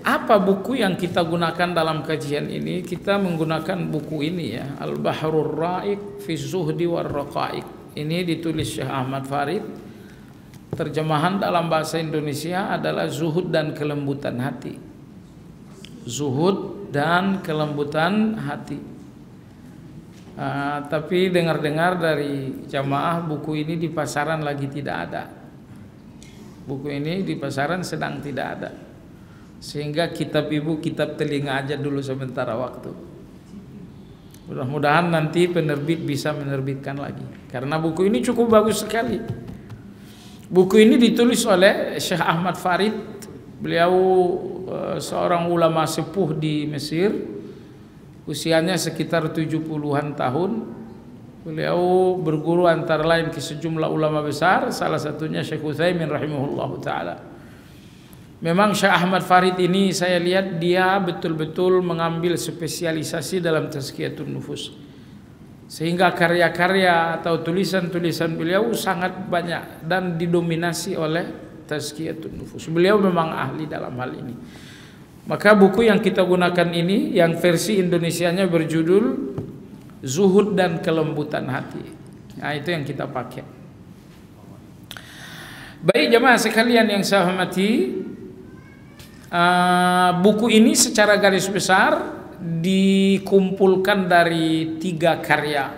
apa buku yang kita gunakan dalam kajian ini? Kita menggunakan buku ini ya, Al-Bahrul Ra'iq fi Zuhdi war Raqa'iq. Ini ditulis Syekh Ahmad Farid. Terjemahan dalam bahasa Indonesia adalah Zuhud dan Kelembutan Hati. Zuhud dan Kelembutan Hati. Tapi dengar-dengar dari jamaah, buku ini di pasaran lagi tidak ada. Buku ini di pasaran sedang tidak ada. Sehingga kitab ibu, kitab telinga aja dulu sementara waktu. Mudah-mudahan nanti penerbit bisa menerbitkan lagi, karena buku ini cukup bagus sekali. Buku ini ditulis oleh Syekh Ahmad Farid. Beliau seorang ulama sepuh di Mesir. Usianya sekitar 70-an tahun. Beliau berguru antara lain ke sejumlah ulama besar, salah satunya Syekh Utsaimin rahimahullahu taala. Memang Syekh Ahmad Farid ini saya lihat dia betul-betul mengambil spesialisasi dalam tazkiyatun nufus. Sehingga karya-karya atau tulisan-tulisan beliau sangat banyak dan didominasi oleh tazkiyatun nufus. Beliau memang ahli dalam hal ini. Maka buku yang kita gunakan ini, yang versi Indonesianya berjudul Zuhud dan Kelembutan Hati. Nah, itu yang kita pakai. Baik jemaah sekalian yang saya hormati, buku ini secara garis besar dikumpulkan dari 3 karya.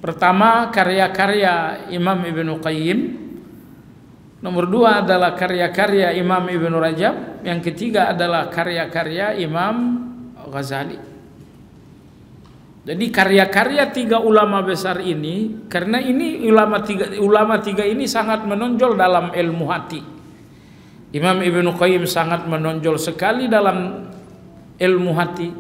Pertama, karya-karya Imam Ibnu Qayyim. Nomor 2 adalah karya-karya Imam Ibnu Rajab. Yang ketiga adalah karya-karya Imam Ghazali. Jadi karya-karya 3 ulama besar ini, karena ini ulama tiga ini sangat menonjol dalam ilmu hati. Imam Ibnu Qayyim sangat menonjol sekali dalam ilmu hati.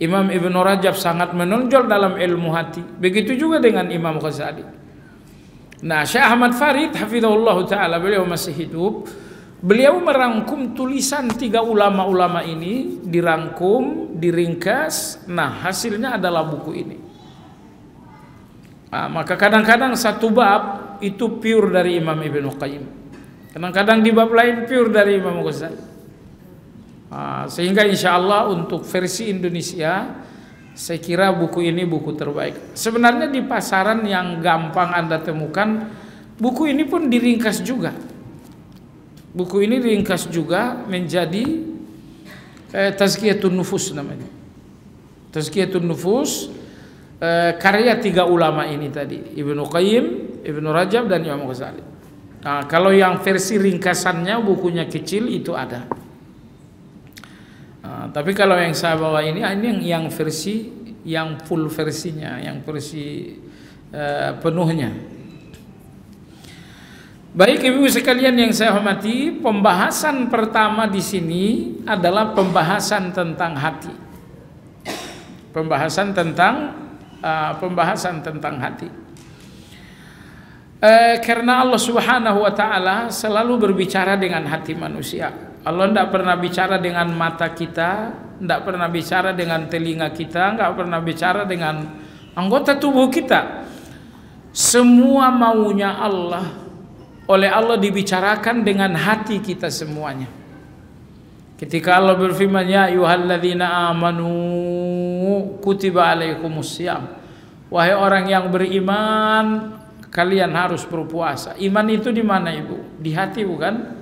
Imam Ibnu Rajab sangat menonjol dalam ilmu hati. Begitu juga dengan Imam Ghazali. Nah, Syekh Ahmad Farid hafizahullah ta'ala, beliau masih hidup. Beliau merangkum tulisan 3 ulama-ulama ini, dirangkum, diringkas. Nah, hasilnya adalah buku ini. Maka kadang-kadang satu bab itu pure dari Imam Ibnu Qayyim, kadang-kadang di bab lain pure dari Imam Ghazali. Sehingga insya Allah untuk versi Indonesia, saya kira buku ini buku terbaik. Sebenarnya di pasaran yang gampang Anda temukan, buku ini pun diringkas juga. Buku ini diringkas juga menjadi Tazkiyatun Nufus namanya. Tazkiyatun Nufus, karya 3 ulama ini tadi, Ibnu Qayyim, Ibnu Rajab dan Imam Ghazali. Nah, kalau yang versi ringkasannya, bukunya kecil itu ada. Tapi kalau yang saya bawa ini yang versi, yang full versinya, yang versi penuhnya. Baik ibu sekalian yang saya hormati, pembahasan pertama di sini adalah pembahasan tentang hati. Pembahasan tentang hati. Karena Allah Subhanahu wa taala selalu berbicara dengan hati manusia. Allah tidak pernah bicara dengan mata kita, tidak pernah bicara dengan telinga kita, tidak pernah bicara dengan anggota tubuh kita. Semua maunya Allah, oleh Allah dibicarakan dengan hati kita semuanya. Ketika Allah berfirman, ya ayyuhalladzina amanu kutiba alaikumussyam, wahai orang yang beriman, kalian harus berpuasa. Iman itu di mana ibu? Di hati bukan?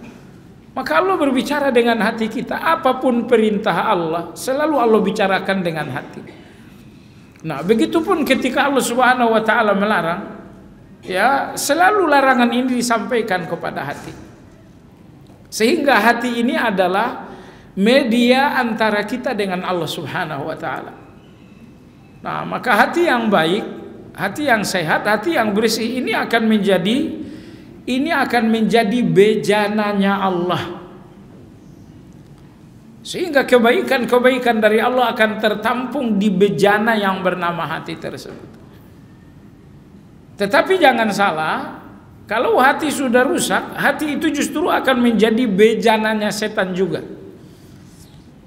Maka Allah berbicara dengan hati kita. Apapun perintah Allah, selalu Allah bicarakan dengan hati. Nah, begitupun ketika Allah Subhanahu wa taala melarang, ya, selalu larangan ini disampaikan kepada hati. Sehingga hati ini adalah media antara kita dengan Allah Subhanahu wa taala. Nah, maka hati yang baik, hati yang sehat, hati yang bersih ini akan menjadi bejananya Allah. Sehingga kebaikan-kebaikan dari Allah akan tertampung di bejana yang bernama hati tersebut. Tetapi jangan salah, kalau hati sudah rusak, hati itu justru akan menjadi bejananya setan juga.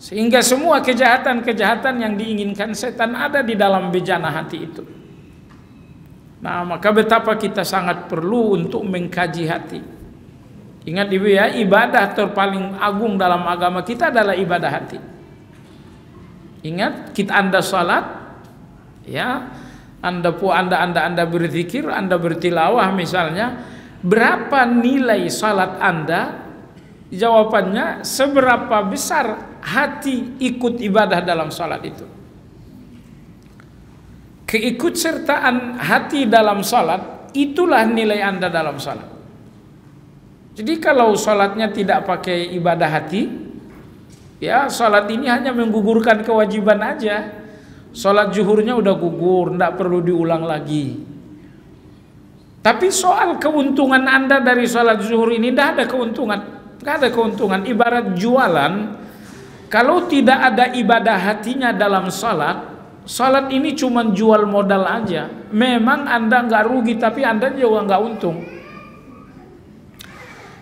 Sehingga semua kejahatan-kejahatan yang diinginkan setan ada di dalam bejana hati itu. Nah, maka betapa kita sangat perlu untuk mengkaji hati. Ingat ibu ya, ibadah terpaling agung dalam agama kita adalah ibadah hati. Ingat, Anda salat, ya, Anda berzikir, Anda bertilawah misalnya, berapa nilai salat Anda? Jawabannya, seberapa besar hati ikut ibadah dalam salat itu. Keikutsertaan hati dalam salat, itulah nilai Anda dalam salat. Jadi kalau salatnya tidak pakai ibadah hati, ya salat ini hanya menggugurkan kewajiban aja. Salat zuhurnya udah gugur, tidak perlu diulang lagi. Tapi soal keuntungan Anda dari salat zuhur ini tidak ada keuntungan. Tidak ada keuntungan. Ibarat jualan, kalau tidak ada ibadah hatinya dalam salat, salat ini cuma jual modal aja. Memang Anda nggak rugi, tapi Anda juga nggak untung.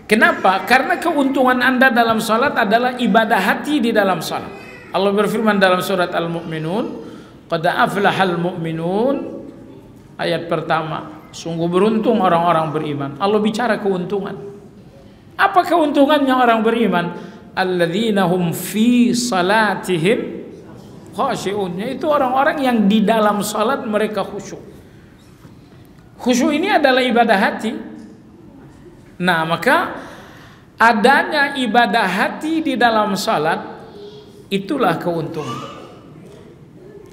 Kenapa? Karena keuntungan Anda dalam salat adalah ibadah hati di dalam salat. Allah berfirman dalam surat Al-Mu'minun, qad aflahal mu'minun, ayat pertama, sungguh beruntung orang-orang beriman. Allah bicara keuntungan. Apa keuntungannya orang beriman? Alladzina hum fi salatihim khashi'un, itu orang-orang yang di dalam salat mereka khusyuk. Khusyuk ini adalah ibadah hati. Nah, maka adanya ibadah hati di dalam salat, itulah keuntungan.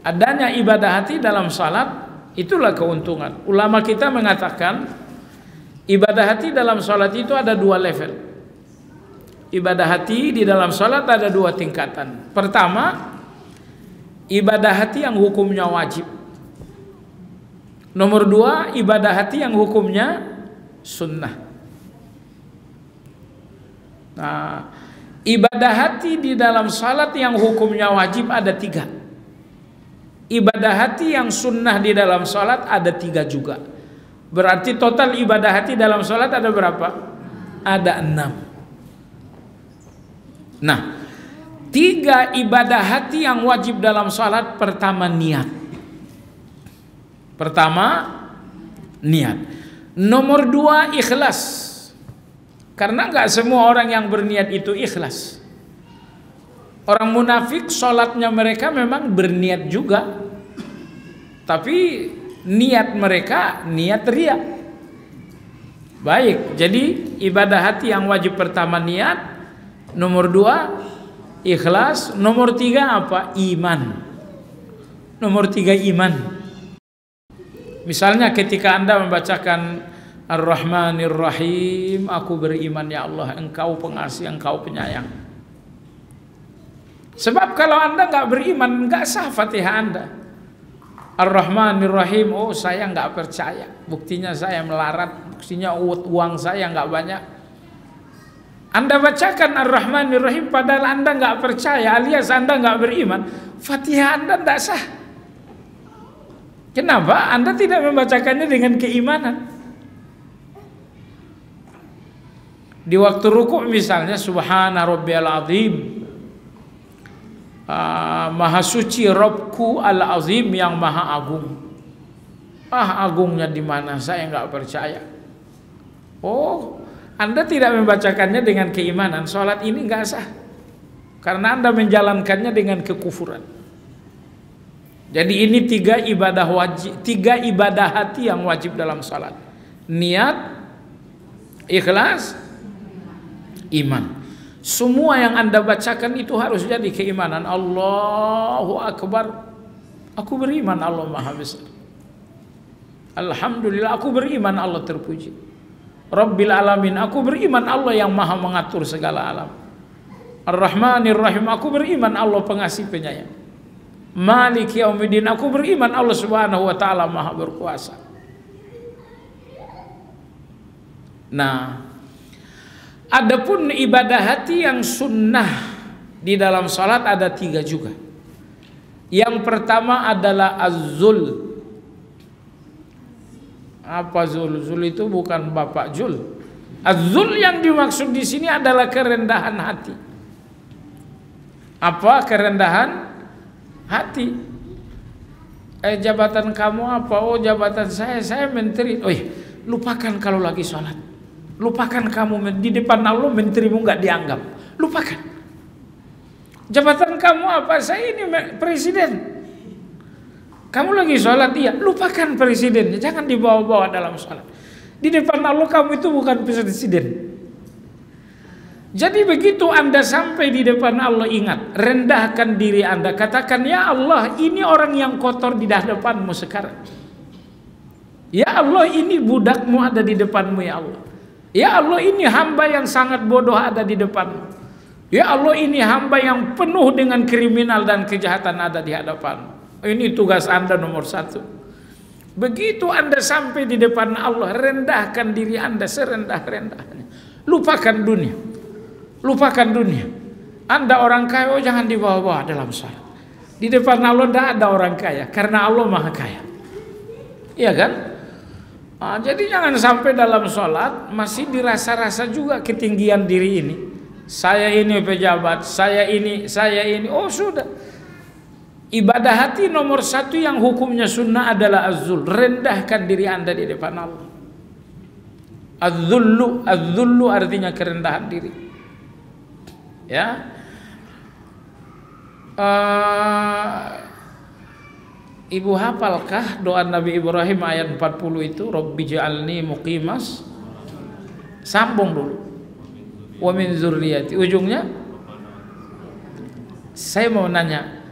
Adanya ibadah hati dalam salat, itulah keuntungan. Ulama kita mengatakan ibadah hati dalam salat itu ada dua level. Ibadah hati di dalam salat ada dua tingkatan. Pertama, ibadah hati yang hukumnya wajib. Nomor dua, ibadah hati yang hukumnya sunnah. Nah, ibadah hati di dalam salat yang hukumnya wajib ada tiga. Ibadah hati yang sunnah di dalam salat ada tiga juga. Berarti total ibadah hati dalam salat ada berapa? Ada 6. Nah, tiga ibadah hati yang wajib dalam salat. Pertama, niat. Nomor dua, ikhlas. Karena nggak semua orang yang berniat itu ikhlas. Orang munafik sholatnya mereka memang berniat juga, tapi niat mereka niat riya. Baik, jadi ibadah hati yang wajib pertama niat, nomor dua ikhlas, nomor tiga apa? Iman. Nomor tiga iman. Misalnya ketika Anda membacakan Ar-Rahmanir Rahim, aku beriman ya Allah, Engkau pengasih, Engkau penyayang. Sebab kalau Anda nggak beriman, nggak sah Fatihah Anda. Ar-Rahmanir Rahim, oh saya nggak percaya, buktinya saya melarat, buktinya uang saya nggak banyak. Anda bacakan Ar-Rahmanir Rahim padahal Anda nggak percaya, alias Anda nggak beriman, Fatihah Anda nggak sah. Kenapa? Anda tidak membacakannya dengan keimanan. Di waktu rukuk misalnya, Subhana Rabbiyal Azim, Maha suci Robku Al-Azim, yang maha agung. Agungnya di mana? Saya nggak percaya. Oh, Anda tidak membacakannya dengan keimanan, sholat ini nggak sah. Karena Anda menjalankannya dengan kekufuran. Jadi ini tiga ibadah wajib, tiga ibadah hati yang wajib dalam sholat. Niat, ikhlas, iman. Semua yang Anda bacakan itu harus jadi keimanan. Allahu Akbar. Aku beriman Allah Maha Besar. Alhamdulillah, aku beriman Allah terpuji. Rabbil Alamin, aku beriman Allah yang maha mengatur segala alam. Ar-Rahmanir Rahim, aku beriman Allah pengasih penyayang. Malik Yaumiddin, aku beriman Allah Subhanahu wa taala maha berkuasa. Nah, adapun ibadah hati yang sunnah di dalam salat ada 3 juga. Yang pertama adalah az-zul. Apa zul? Zul itu bukan Bapak Jul. Az-zul yang dimaksud di sini adalah kerendahan hati. Apa kerendahan hati? Jabatan kamu apa? Oh, jabatan saya menteri. Oh iya, lupakan kalau lagi sholat. Lupakan kamu di depan Allah menterimu nggak dianggap. Lupakan. Jabatan kamu apa? Saya ini presiden. Kamu lagi sholat, iya, lupakan presidennya, jangan dibawa-bawa dalam sholat. Di depan Allah kamu itu bukan presiden. Jadi begitu Anda sampai di depan Allah, ingat, rendahkan diri Anda, katakan, ya Allah, ini orang yang kotor di hadapanmu sekarang. Ya Allah, ini budakmu ada di depanmu, ya Allah. Ya Allah, ini hamba yang sangat bodoh ada di depanmu. Ya Allah, ini hamba yang penuh dengan kriminal dan kejahatan ada di hadapanmu. Ini tugas Anda nomor 1. Begitu Anda sampai di depan Allah, rendahkan diri Anda serendah-rendahnya. Lupakan dunia. Lupakan dunia. Anda orang kaya, oh jangan dibawa-bawa dalam salat. Di depan Allah tidak ada orang kaya, karena Allah maha kaya. Iya kan? Jadi jangan sampai dalam salat masih dirasa-rasa juga ketinggian diri ini. Saya ini pejabat, saya ini. Oh sudah. Ibadah hati nomor 1 yang hukumnya sunnah adalah az-zul. Rendahkan diri Anda di depan Allah. Az-zullu artinya kerendahan diri. Ya. Ibu hafalkah doa Nabi Ibrahim ayat 40 itu? Rabbi ja'alni muqimas. Sambung dulu. Wa min dzurriyyati. Ujungnya saya mau nanya,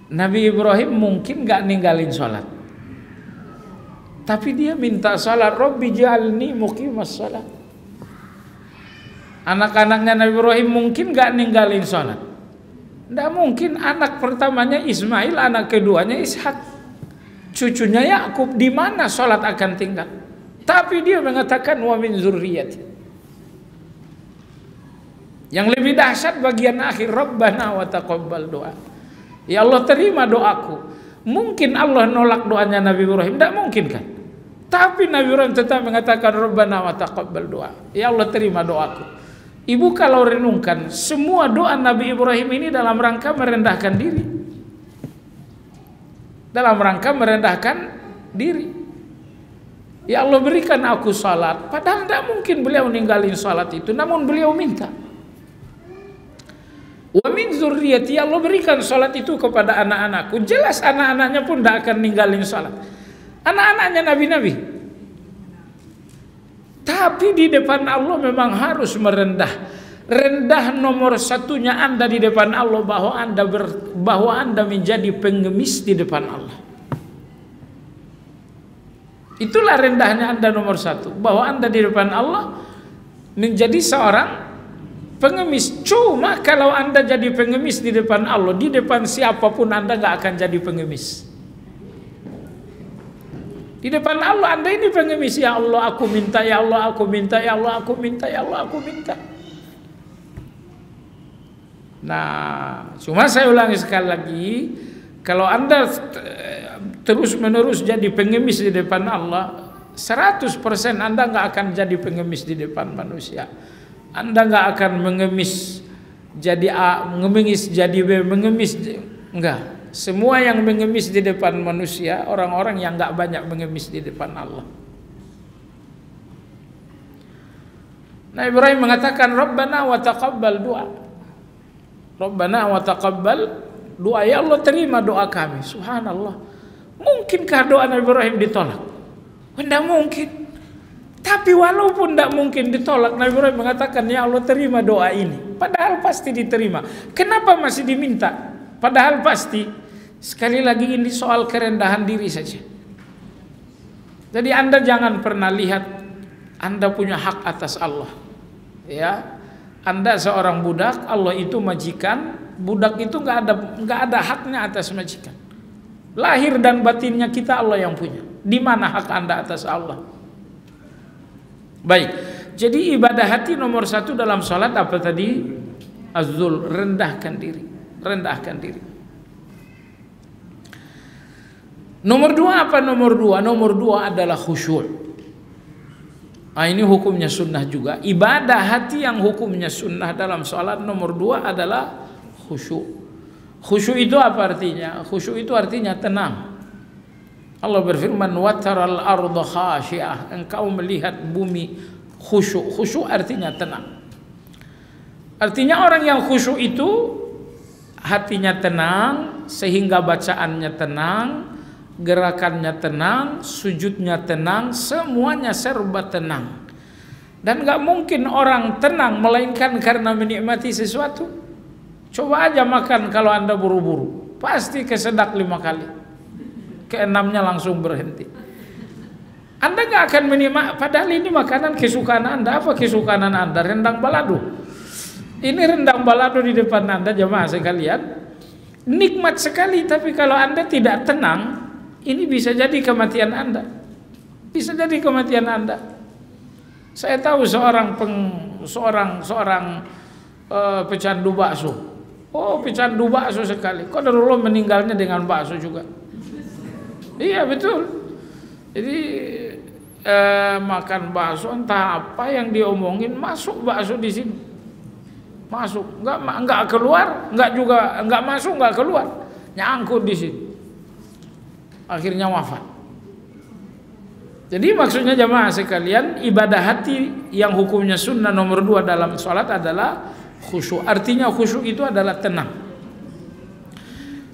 Nabi Ibrahim mungkin gak ninggalin sholat, tapi dia minta sholat. Rabbi ja'alni muqimas sholat. Anak-anaknya Nabi Ibrahim mungkin gak ninggalin sholat. Tidak mungkin. Anak pertamanya Ismail, anak keduanya Ishak, cucunya Yakub. Di mana sholat akan tinggal? Tapi dia mengatakan wa min dzurriyyati. Yang lebih dahsyat bagian akhir, Rabbana wa taqabbal doa. Ya Allah, terima doaku. Mungkin Allah nolak doanya Nabi Ibrahim? Tidak mungkin kan? Tapi Nabi Ibrahim tetap mengatakan Rabbana wa taqabbal doa. Ya Allah, terima doaku. Ibu kalau renungkan, semua doa Nabi Ibrahim ini dalam rangka merendahkan diri. Dalam rangka merendahkan diri. Ya Allah, berikan aku salat. Padahal tidak mungkin beliau ninggalin salat itu, namun beliau minta. Wa min dzurriyyati, Allah berikan salat itu kepada anak-anakku. Jelas anak-anaknya pun tidak akan ninggalin salat. Anak-anaknya nabi-nabi. Tapi di depan Allah memang harus merendah. Rendah nomor 1-nya Anda di depan Allah, bahwa Anda menjadi pengemis di depan Allah. Itulah rendahnya Anda nomor 1, bahwa Anda di depan Allah menjadi seorang pengemis. Cuma kalau Anda jadi pengemis di depan Allah, di depan siapapun Anda nggak akan jadi pengemis. Di depan Allah Anda ini pengemis. Ya Allah aku minta, ya Allah aku minta, ya Allah aku minta, ya Allah aku minta. Nah, cuma saya ulangi sekali lagi, kalau Anda terus menerus jadi pengemis di depan Allah, 100% Anda nggak akan jadi pengemis di depan manusia. Anda nggak akan mengemis jadi A, mengemis jadi B, mengemis enggak. Semua yang mengemis di depan manusia, orang-orang yang nggak banyak mengemis di depan Allah. Nah, Ibrahim mengatakan Rabbana wa taqabbal doa. Rabbana wa taqabbal doa. Ya Allah, terima doa kami. Subhanallah. Mungkinkah doa Nabi Ibrahim ditolak? Tidak mungkin. Tapi walaupun tidak mungkin ditolak, Nabi Ibrahim mengatakan, ya Allah terima doa ini. Padahal pasti diterima. Kenapa masih diminta? Padahal pasti. Sekali lagi ini soal kerendahan diri saja. Jadi Anda jangan pernah lihat Anda punya hak atas Allah. Ya, Anda seorang budak, Allah itu majikan. Budak itu nggak ada haknya atas majikan. Lahir dan batinnya kita Allah yang punya. Di mana hak Anda atas Allah? Baik. Jadi ibadah hati nomor 1 dalam sholat apa tadi? Az-zul, rendahkan diri. Rendahkan diri. Nomor 2 apa nomor 2? Nomor 2 adalah khusyuk. Nah, ini hukumnya sunnah juga. Ibadah hati yang hukumnya sunnah dalam sholat nomor 2 adalah khusyuk. Khusyuk itu apa artinya? Khusyuk itu artinya tenang. Allah berfirman, "Wataral arda khashi'ah." Engkau melihat bumi khusyuk. Khusyuk artinya tenang. Artinya orang yang khusyuk itu hatinya tenang, sehingga bacaannya tenang, gerakannya tenang, sujudnya tenang, semuanya serba tenang. Dan gak mungkin orang tenang melainkan karena menikmati sesuatu. Coba aja makan kalau Anda buru-buru, pasti kesedak 5 kali, ke-6-nya langsung berhenti. Anda gak akan menikmati, padahal ini makanan kesukaan Anda. Apa kesukaan Anda? Rendang balado. Ini rendang balado di depan Anda, jemaah sekalian, nikmat sekali. Tapi kalau Anda tidak tenang, ini bisa jadi kematian Anda. Bisa jadi kematian Anda. Saya tahu seorang pecandu bakso. Oh, pecandu bakso sekali. Qadarullah meninggalnya dengan bakso juga. Iya betul. Jadi makan bakso entah apa yang diomongin, masuk bakso di sini. Masuk, enggak keluar, enggak masuk, enggak keluar. Nyangkut di sini. Akhirnya wafat. Jadi maksudnya jemaah sekalian, ibadah hati yang hukumnya sunnah nomor 2 dalam sholat adalah khusyuk. Artinya khusyuk itu adalah tenang.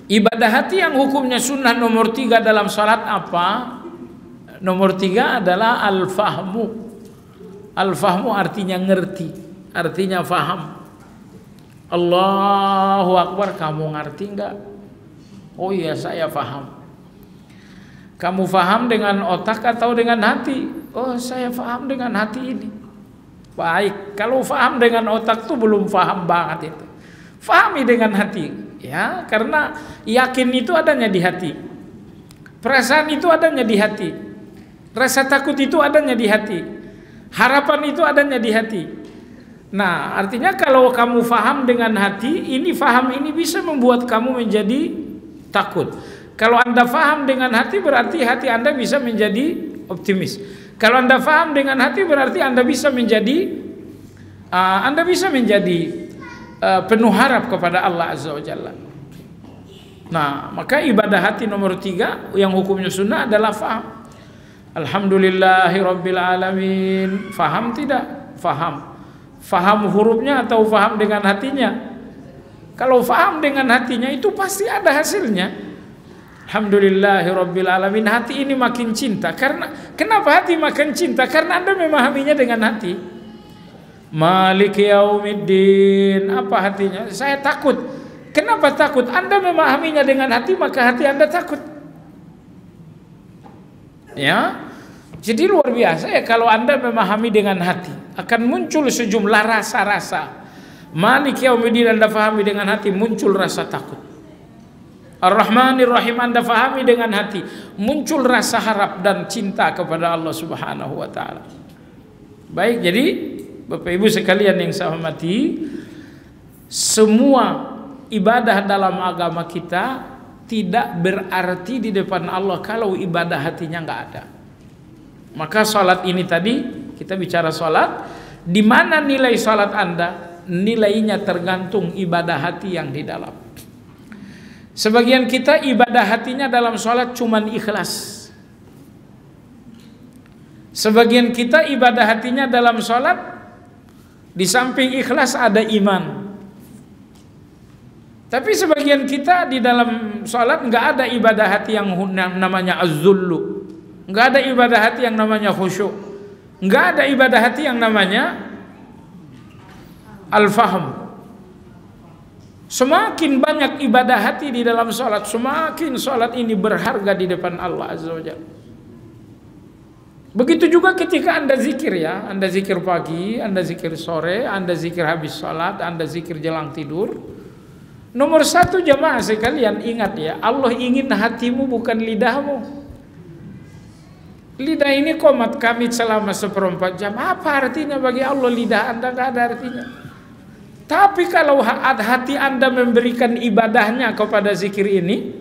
Ibadah hati yang hukumnya sunnah nomor 3 dalam sholat apa? Nomor 3 adalah al-fahmu. Al-fahmu artinya ngerti, artinya faham. Allahu Akbar, kamu ngerti enggak? Oh iya, saya faham. Kamu faham dengan otak atau dengan hati? Oh, saya faham dengan hati ini. Baik, kalau faham dengan otak tuh belum faham banget itu. Fahami dengan hati, ya, karena yakin itu adanya di hati. Perasaan itu adanya di hati. Rasa takut itu adanya di hati. Harapan itu adanya di hati. Nah, artinya kalau kamu faham dengan hati, ini faham ini bisa membuat kamu menjadi takut. Kalau Anda faham dengan hati, berarti hati Anda bisa menjadi optimis. Kalau Anda faham dengan hati, berarti Anda bisa menjadi penuh harap kepada Allah Azza wa Jalla. Nah, maka ibadah hati nomor 3 yang hukumnya sunnah adalah faham. Alhamdulillahi Rabbil Alamin. Faham tidak? Faham. Faham hurufnya atau faham dengan hatinya? Kalau faham dengan hatinya itu pasti ada hasilnya. Alhamdulillahi Rabbil Alamin. Hati ini makin cinta. Kenapa hati makin cinta? Karena Anda memahaminya dengan hati. Maliki Yaumiddin. Apa hatinya? Saya takut. Kenapa takut? Anda memahaminya dengan hati, maka hati Anda takut. Ya, jadi luar biasa ya kalau Anda memahami dengan hati, akan muncul sejumlah rasa-rasa. Maliki Yaumiddin Anda fahami dengan hati, muncul rasa takut. Ar-Rahmanir Rahim Anda fahami dengan hati, muncul rasa harap dan cinta kepada Allah Subhanahu wa taala. Baik, jadi Bapak Ibu sekalian yang saya hormati, semua ibadah dalam agama kita tidak berarti di depan Allah kalau ibadah hatinya nggak ada. Maka sholat ini tadi kita bicara sholat, di mana nilai sholat Anda? Nilainya tergantung ibadah hati yang di dalam. Sebagian kita ibadah hatinya dalam sholat cuman ikhlas. Sebagian kita ibadah hatinya dalam sholat, di samping ikhlas ada iman. Tapi sebagian kita di dalam sholat nggak ada ibadah hati yang namanya az-zullu, nggak ada ibadah hati yang namanya khusyuk, nggak ada ibadah hati yang namanya al-fahm. Semakin banyak ibadah hati di dalam sholat, semakin sholat ini berharga di depan Allah Azza wa Jalla. Begitu juga ketika Anda zikir ya, Anda zikir pagi, Anda zikir sore, Anda zikir habis sholat, Anda zikir jelang tidur. Nomor satu jamaah sekalian, ingat ya, Allah ingin hatimu bukan lidahmu. Lidah ini qomat kami selama 1/4 jam. Apa artinya bagi Allah lidah Anda? Gak ada artinya. Tapi kalau hati Anda memberikan ibadahnya kepada zikir ini,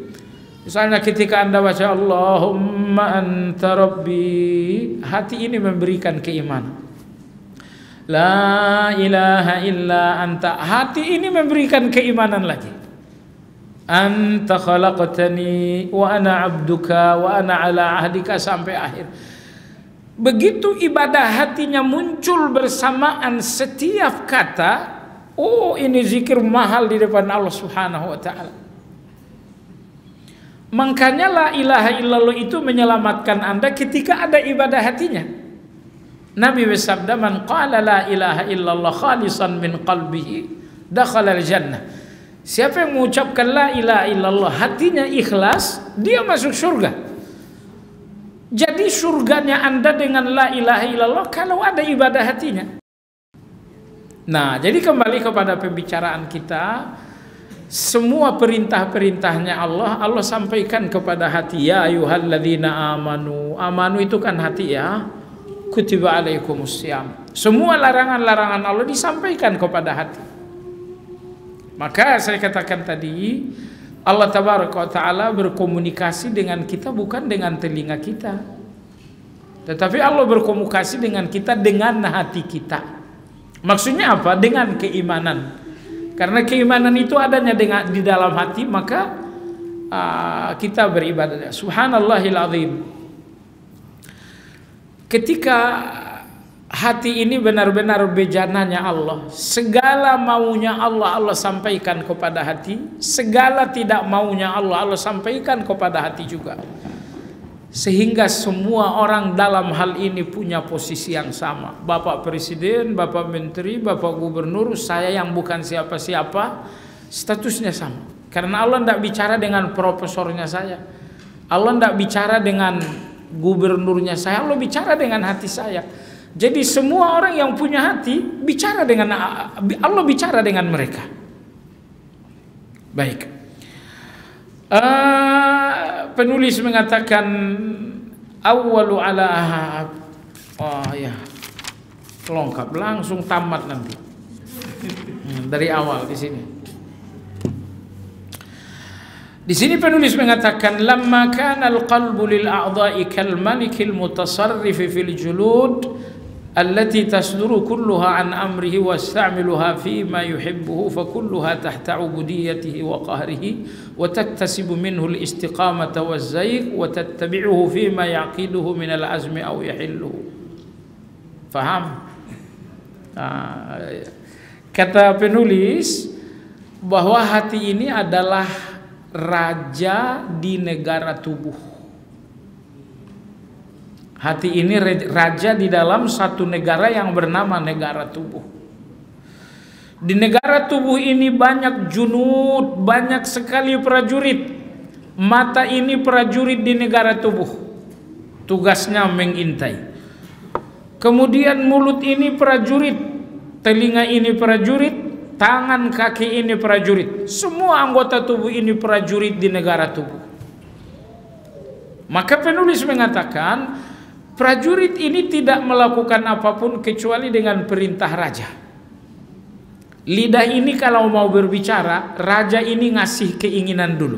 misalnya ketika Anda baca Allahumma anta rabbi, hati ini memberikan keimanan. La ilaha illa anta, hati ini memberikan keimanan lagi. Anta khalaqtani wa ana abduka wa ana ala ahdika sampai akhir. Begitu ibadah hatinya muncul bersamaan setiap kata, oh ini zikir mahal di depan Allah Subhanahu wa taala. Makanya la ilaha illallah itu menyelamatkan Anda ketika ada ibadah hatinya. Nabi bersabda, man qala la ilaha illallah khalisan min qalbihi dakhala al-jannah. Siapa yang mengucapkan la ilaha illallah hatinya ikhlas, dia masuk surga. Jadi surganya Anda dengan la ilaha illallah kalau ada ibadah hatinya. Nah, jadi kembali kepada pembicaraan kita, semua perintah-perintahnya Allah sampaikan kepada hati. Ya ayyuhalladzina amanu, amanu itu kan hati ya. Kutiba alaikumussyam. Semua larangan-larangan Allah disampaikan kepada hati. Maka saya katakan tadi, Allah tabaraka wa taala berkomunikasi dengan kita bukan dengan telinga kita, tetapi Allah berkomunikasi dengan kita dengan hati kita. Maksudnya apa? Dengan keimanan. Karena keimanan itu adanya di dalam hati, maka kita beribadah. Subhanallahil azim. Ketika hati ini benar-benar bejananya Allah, segala maunya Allah sampaikan kepada hati, segala tidak maunya Allah sampaikan kepada hati juga. Sehingga semua orang dalam hal ini punya posisi yang sama. Bapak Presiden, Bapak Menteri, Bapak Gubernur, saya yang bukan siapa-siapa, statusnya sama. Karena Allah tidak bicara dengan profesornya saya, Allah tidak bicara dengan gubernurnya saya, Allah bicara dengan hati saya. Jadi semua orang yang punya hati bicara dengan Allah, bicara dengan mereka. Baik. Penulis mengatakan awwalu ala lengkap langsung tamat nanti dari awal di sini. Di sini penulis mengatakan lamma kana al-qalbu lil a'dha'i kal malikil mutasarrif fil julud allati tasduru kulluha an amrihi wasta'miluha fi ma yuhibbuhu fa kulluha tahta ubudiyyatihi wa qahrihi wa taktasibu minhu al-istiqamata waz-zayg wa tattabi'uhu fi ma yaqiduhu min al-azmi aw yahilluhu. Faham? Kata penulis bahwa hati ini adalah raja di negara tubuh. Hati ini raja di dalam satu negara yang bernama negara tubuh. Di negara tubuh ini banyak junud, banyak sekali prajurit. Mata ini prajurit di negara tubuh, tugasnya mengintai. Kemudian mulut ini prajurit, telinga ini prajurit, tangan kaki ini prajurit. Semua anggota tubuh ini prajurit di negara tubuh. Maka penulis mengatakan prajurit ini tidak melakukan apapun kecuali dengan perintah raja. Lidah ini kalau mau berbicara, raja ini ngasih keinginan dulu.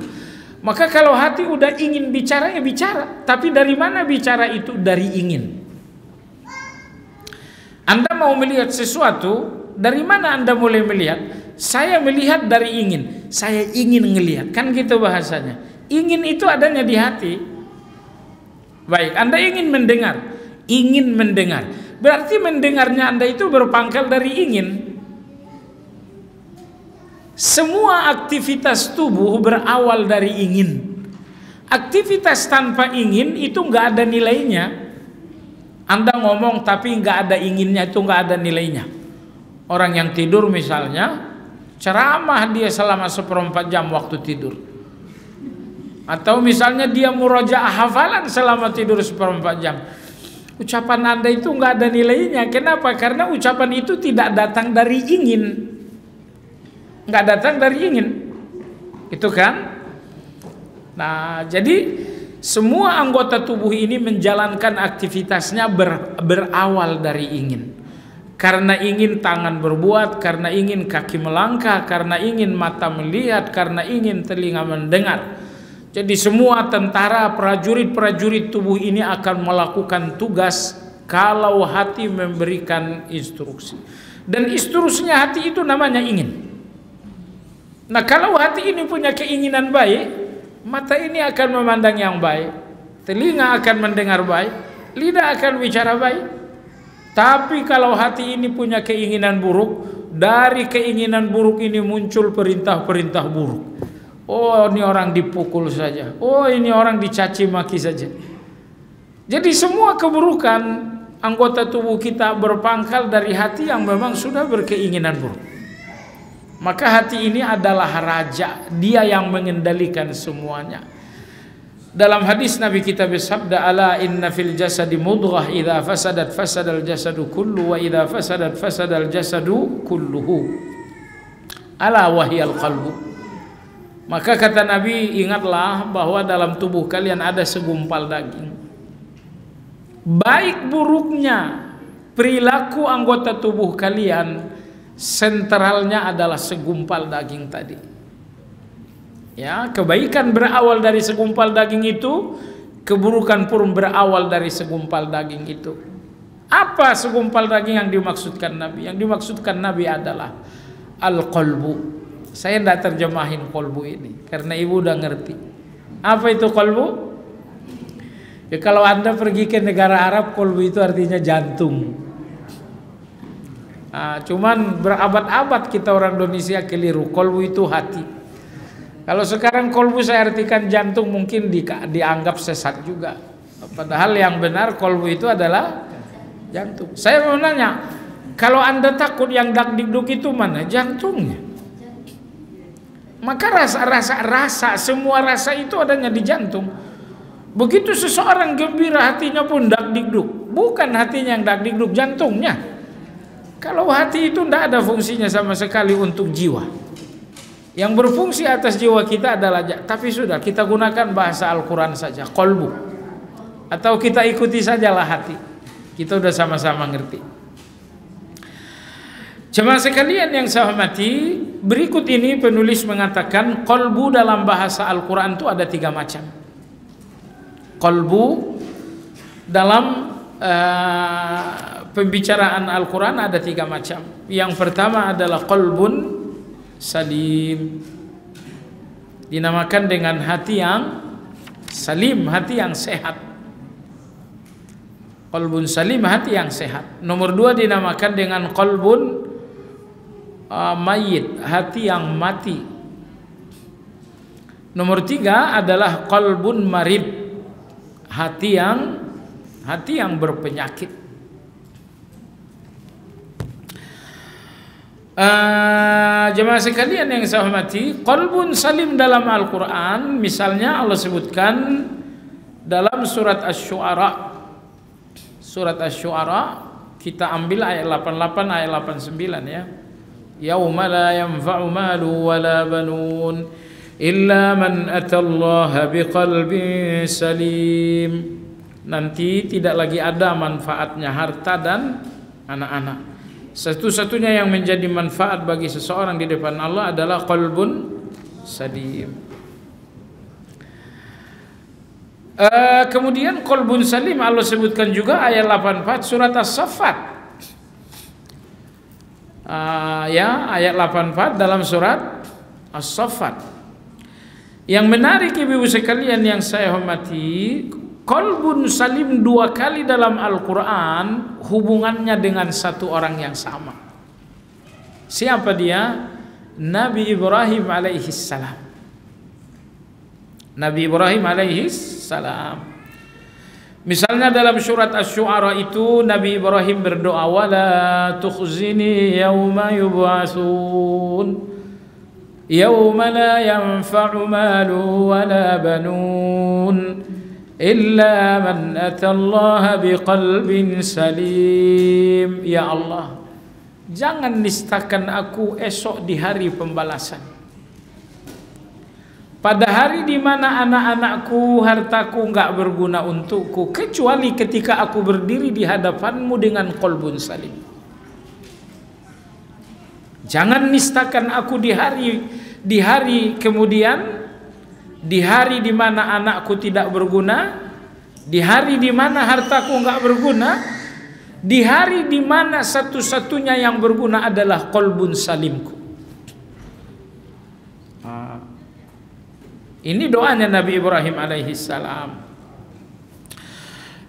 Maka kalau hati udah ingin bicara, ya bicara. Tapi dari mana bicara itu? Dari ingin. Anda mau melihat sesuatu, dari mana Anda mulai melihat? Saya melihat dari ingin. Saya ingin ngelihat. Kan gitu bahasanya. Ingin itu adanya di hati. Baik, Anda ingin mendengar. Ingin mendengar. Berarti mendengarnya Anda itu berpangkal dari ingin. Semua aktivitas tubuh berawal dari ingin. Aktivitas tanpa ingin itu nggak ada nilainya. Anda ngomong tapi nggak ada inginnya, itu nggak ada nilainya. Orang yang tidur misalnya, ceramah dia selama 1/4 jam waktu tidur. Atau misalnya dia murojaah hafalan selama tidur 1/4 jam. Ucapan Anda itu nggak ada nilainya. Kenapa? Karena ucapan itu tidak datang dari ingin. Nggak datang dari ingin. Itu kan? Nah, jadi semua anggota tubuh ini menjalankan aktivitasnya berawal dari ingin. Karena ingin tangan berbuat, karena ingin kaki melangkah, karena ingin mata melihat, karena ingin telinga mendengar. Jadi semua tentara, prajurit-prajurit tubuh ini akan melakukan tugas kalau hati memberikan instruksi. Dan instruksinya hati itu namanya ingin. Nah, kalau hati ini punya keinginan baik, mata ini akan memandang yang baik, telinga akan mendengar baik, lidah akan bicara baik. Tapi kalau hati ini punya keinginan buruk, dari keinginan buruk ini muncul perintah-perintah buruk. Oh, ini orang dipukul saja. Oh, ini orang dicaci maki saja. Jadi semua keburukan anggota tubuh kita berpangkal dari hati yang memang sudah berkeinginan buruk. Maka hati ini adalah raja, dia yang mengendalikan semuanya. Dalam hadis Nabi kita bersabda, ala inna fil jasadi mudghah idza fasadat fasadal jasadu kullu wa idza fasadat fasadal jasadu kulluhu. Ala wahyal qalbu. Maka kata Nabi, ingatlah bahwa dalam tubuh kalian ada segumpal daging. Baik buruknya perilaku anggota tubuh kalian, sentralnya adalah segumpal daging tadi. Ya, kebaikan berawal dari segumpal daging itu, keburukan pun berawal dari segumpal daging itu. Apa segumpal daging yang dimaksudkan Nabi? Yang dimaksudkan Nabi adalah al-qalbu. Saya tidak terjemahin qalbu ini karena ibu udah ngerti. Apa itu qalbu? Ya, kalau Anda pergi ke negara Arab, qalbu itu artinya jantung. Nah, cuman berabad-abad kita orang Indonesia keliru. Qalbu itu hati. Kalau sekarang qalbu saya artikan jantung, mungkin dianggap sesat juga. Padahal yang benar qalbu itu adalah jantung. Saya mau nanya, kalau Anda takut yang dak-dikduk itu mana? Jantungnya. Maka rasa, semua rasa itu adanya di jantung. Begitu seseorang gembira, hatinya pun dak-dikduk. Bukan hatinya yang dak-dikduk, jantungnya. Kalau hati itu tidak ada fungsinya sama sekali untuk jiwa. Yang berfungsi atas jiwa kita adalah, tapi sudah kita gunakan bahasa Al-Quran saja, qalbu. Atau kita ikuti sajalah hati. Kita udah sama-sama ngerti. Jemaah sekalian yang saya hormati, berikut ini penulis mengatakan qalbu dalam bahasa Al-Quran itu ada 3 macam. Qalbu dalam pembicaraan Al-Quran ada 3 macam. Yang pertama adalah qalbun salim, dinamakan dengan hati yang salim, hati yang sehat. Qalbun salim, hati yang sehat. Nomor 2 dinamakan dengan qalbun mayit, hati yang mati. Nomor 3 adalah qalbun marid, hati yang berpenyakit. Jemaah sekalian yang saya hormati, qalbun salim dalam Al-Quran, misalnya Allah sebutkan dalam surat Asy-Syu'ara. Surat Asy-Syu'ara kita ambil ayat 88 ayat 89 ya. Yauma la yanfa'u malu wala banun illa man atallaha biqalbin salim. Nanti tidak lagi ada manfaatnya harta dan anak-anak. Satu-satunya yang menjadi manfaat bagi seseorang di depan Allah adalah qalbun salim. Kemudian qalbun salim Allah sebutkan juga ayat 84 surat As-Saffat. Ayat 84 dalam surat As-Saffat. Yang menarik ibu-ibu sekalian yang saya hormati, qalbun salim 2 kali dalam Al-Quran hubungannya dengan satu orang yang sama. Siapa dia? Nabi Ibrahim alaihissalam. Nabi Ibrahim alaihissalam. Misalnya dalam surat Asy-Syu'ara itu Nabi Ibrahim berdoa, wala tukhzini yauma yub'atsun. yauma la yanfa'u malu wala banun illa man atallaha biqalbin salim. Ya Allah, jangan nistakan aku esok di hari pembalasan, pada hari di mana anak-anakku, hartaku enggak berguna untukku, kecuali ketika aku berdiri di hadapanmu dengan qalbun salim. Jangan nistakan aku di hari kemudian, di hari di mana anakku tidak berguna, di hari di mana hartaku enggak berguna, di hari di mana satu-satunya yang berguna adalah qalbun salimku. Ini doanya Nabi Ibrahim alaihi salam.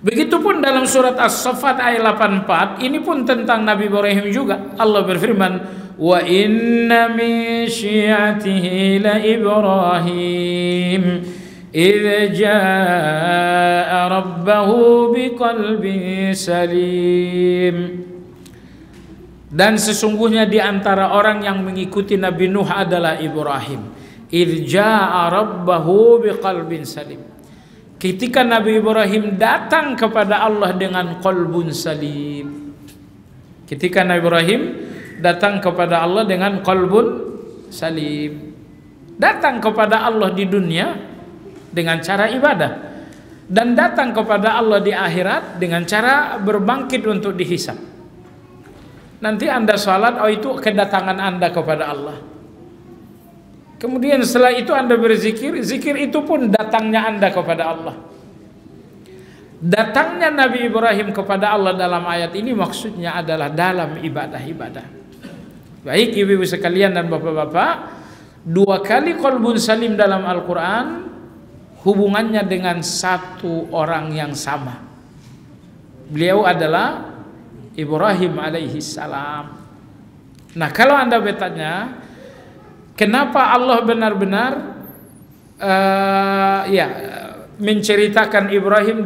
Begitupun dalam surat As-Saffat ayat 84, ini pun tentang Nabi Ibrahim juga. Allah berfirman, wa inna min syi'atihi la Ibrahim idh jaa'a rabbahu biqalbin salim. Dan sesungguhnya di antara orang yang mengikuti Nabi Nuh adalah Ibrahim. Idh jaa'a rabbahu biqalbin salim. Ketika Nabi Ibrahim datang kepada Allah dengan qalbun salim. Ketika Nabi Ibrahim datang kepada Allah dengan qalbun salim, datang kepada Allah di dunia dengan cara ibadah, dan datang kepada Allah di akhirat dengan cara berbangkit untuk dihisab. Nanti Anda salat, oh itu kedatangan Anda kepada Allah. Kemudian setelah itu Anda berzikir, zikir itu pun datangnya Anda kepada Allah. Datangnya Nabi Ibrahim kepada Allah dalam ayat ini maksudnya adalah dalam ibadah-ibadah. Baik ibu-ibu sekalian dan bapak-bapak, dua kali qalbun salim dalam Al-Quran hubungannya dengan satu orang yang sama. Beliau adalah Ibrahim alaihi salam. Nah, kalau Anda bertanya, kenapa Allah benar-benar menceritakan Ibrahim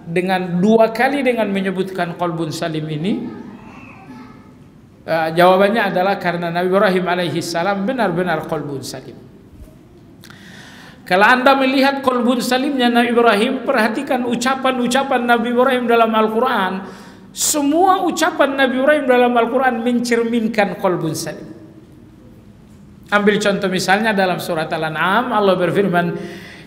dengan dua kali dengan menyebutkan qalbun salim ini? Jawabannya adalah karena Nabi Ibrahim alaihi salam benar-benar qalbun salim. Kalau Anda melihat qalbun salimnya Nabi Ibrahim, perhatikan ucapan-ucapan Nabi Ibrahim dalam Al-Quran. Semua ucapan Nabi Ibrahim dalam Al-Quran mencerminkan qalbun salim. Ambil contoh misalnya dalam surat Al-An'am, Allah berfirman,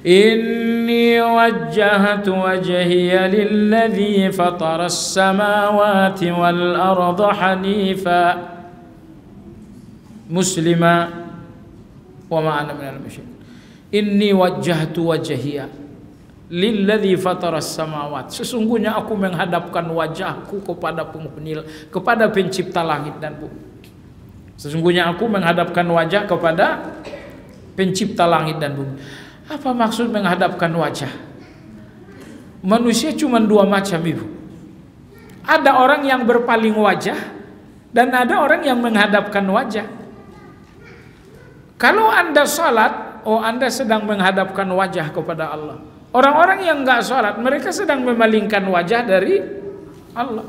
Inni wajjahtu wajhiya lilladzi fataras samawati wal arda hanifa muslima wa ma ana minal musyrikin. Inni wajjahtu wajhiya lilladzi fataras samawati. Sesungguhnya aku menghadapkan wajahku kepada pencipta langit dan bumi. Sesungguhnya aku menghadapkan wajah kepada pencipta langit dan bumi. Apa maksud menghadapkan wajah? Manusia cuma dua macam, ibu. Ada orang yang berpaling wajah dan ada orang yang menghadapkan wajah. Kalau Anda salat, oh Anda sedang menghadapkan wajah kepada Allah. Orang-orang yang enggak salat, mereka sedang memalingkan wajah dari Allah.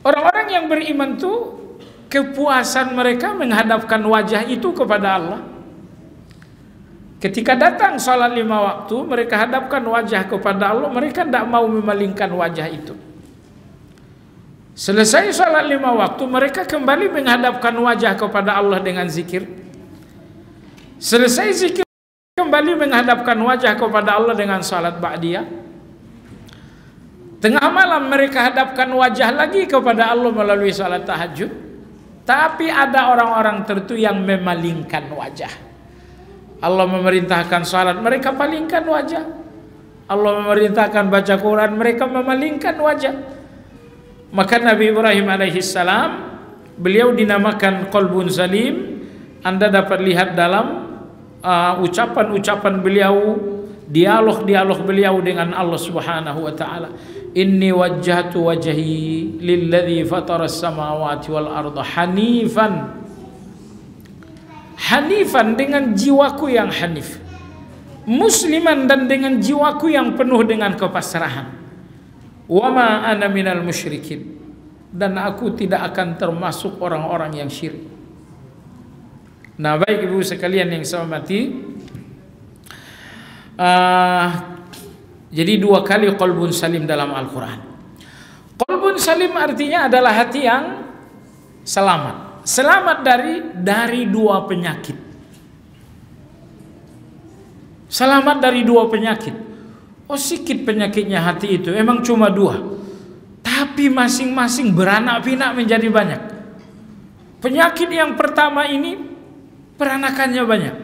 Orang-orang yang beriman tuh kepuasan mereka menghadapkan wajah itu kepada Allah. Ketika datang salat 5 waktu, mereka hadapkan wajah kepada Allah, mereka tidak mau memalingkan wajah itu. Selesai salat 5 waktu, mereka kembali menghadapkan wajah kepada Allah dengan zikir. Selesai zikir, kembali menghadapkan wajah kepada Allah dengan salat ba'diyah. Tengah malam mereka hadapkan wajah lagi kepada Allah melalui salat tahajud. Tapi ada orang-orang tertentu yang memalingkan wajah. Allah memerintahkan salat, mereka palingkan wajah. Allah memerintahkan baca Quran, mereka memalingkan wajah. Maka Nabi Ibrahim alaihissalam, beliau dinamakan qalbun salim. Anda dapat lihat dalam ucapan-ucapan beliau, dialog-dialog beliau dengan Allah Subhanahu wa taala. Inni wajjahtu wajhi lilladzi fataras samawati wal arda hanifan. Hanifan dengan jiwaku yang hanif, musliman dan dengan jiwaku yang penuh dengan kepasrahan. Wa ma ana minal musyrikin, dan aku tidak akan termasuk orang-orang yang syirik. Nah, baik ibu sekalian yang saya hormati, jadi 2 kali qalbun salim dalam Al-Quran. Qalbun salim artinya adalah hati yang selamat, selamat dari 2 penyakit. Selamat dari 2 penyakit. Oh, sedikit penyakitnya hati itu, emang cuma 2, tapi masing-masing beranak pinak menjadi banyak. Penyakit yang pertama ini peranakannya banyak.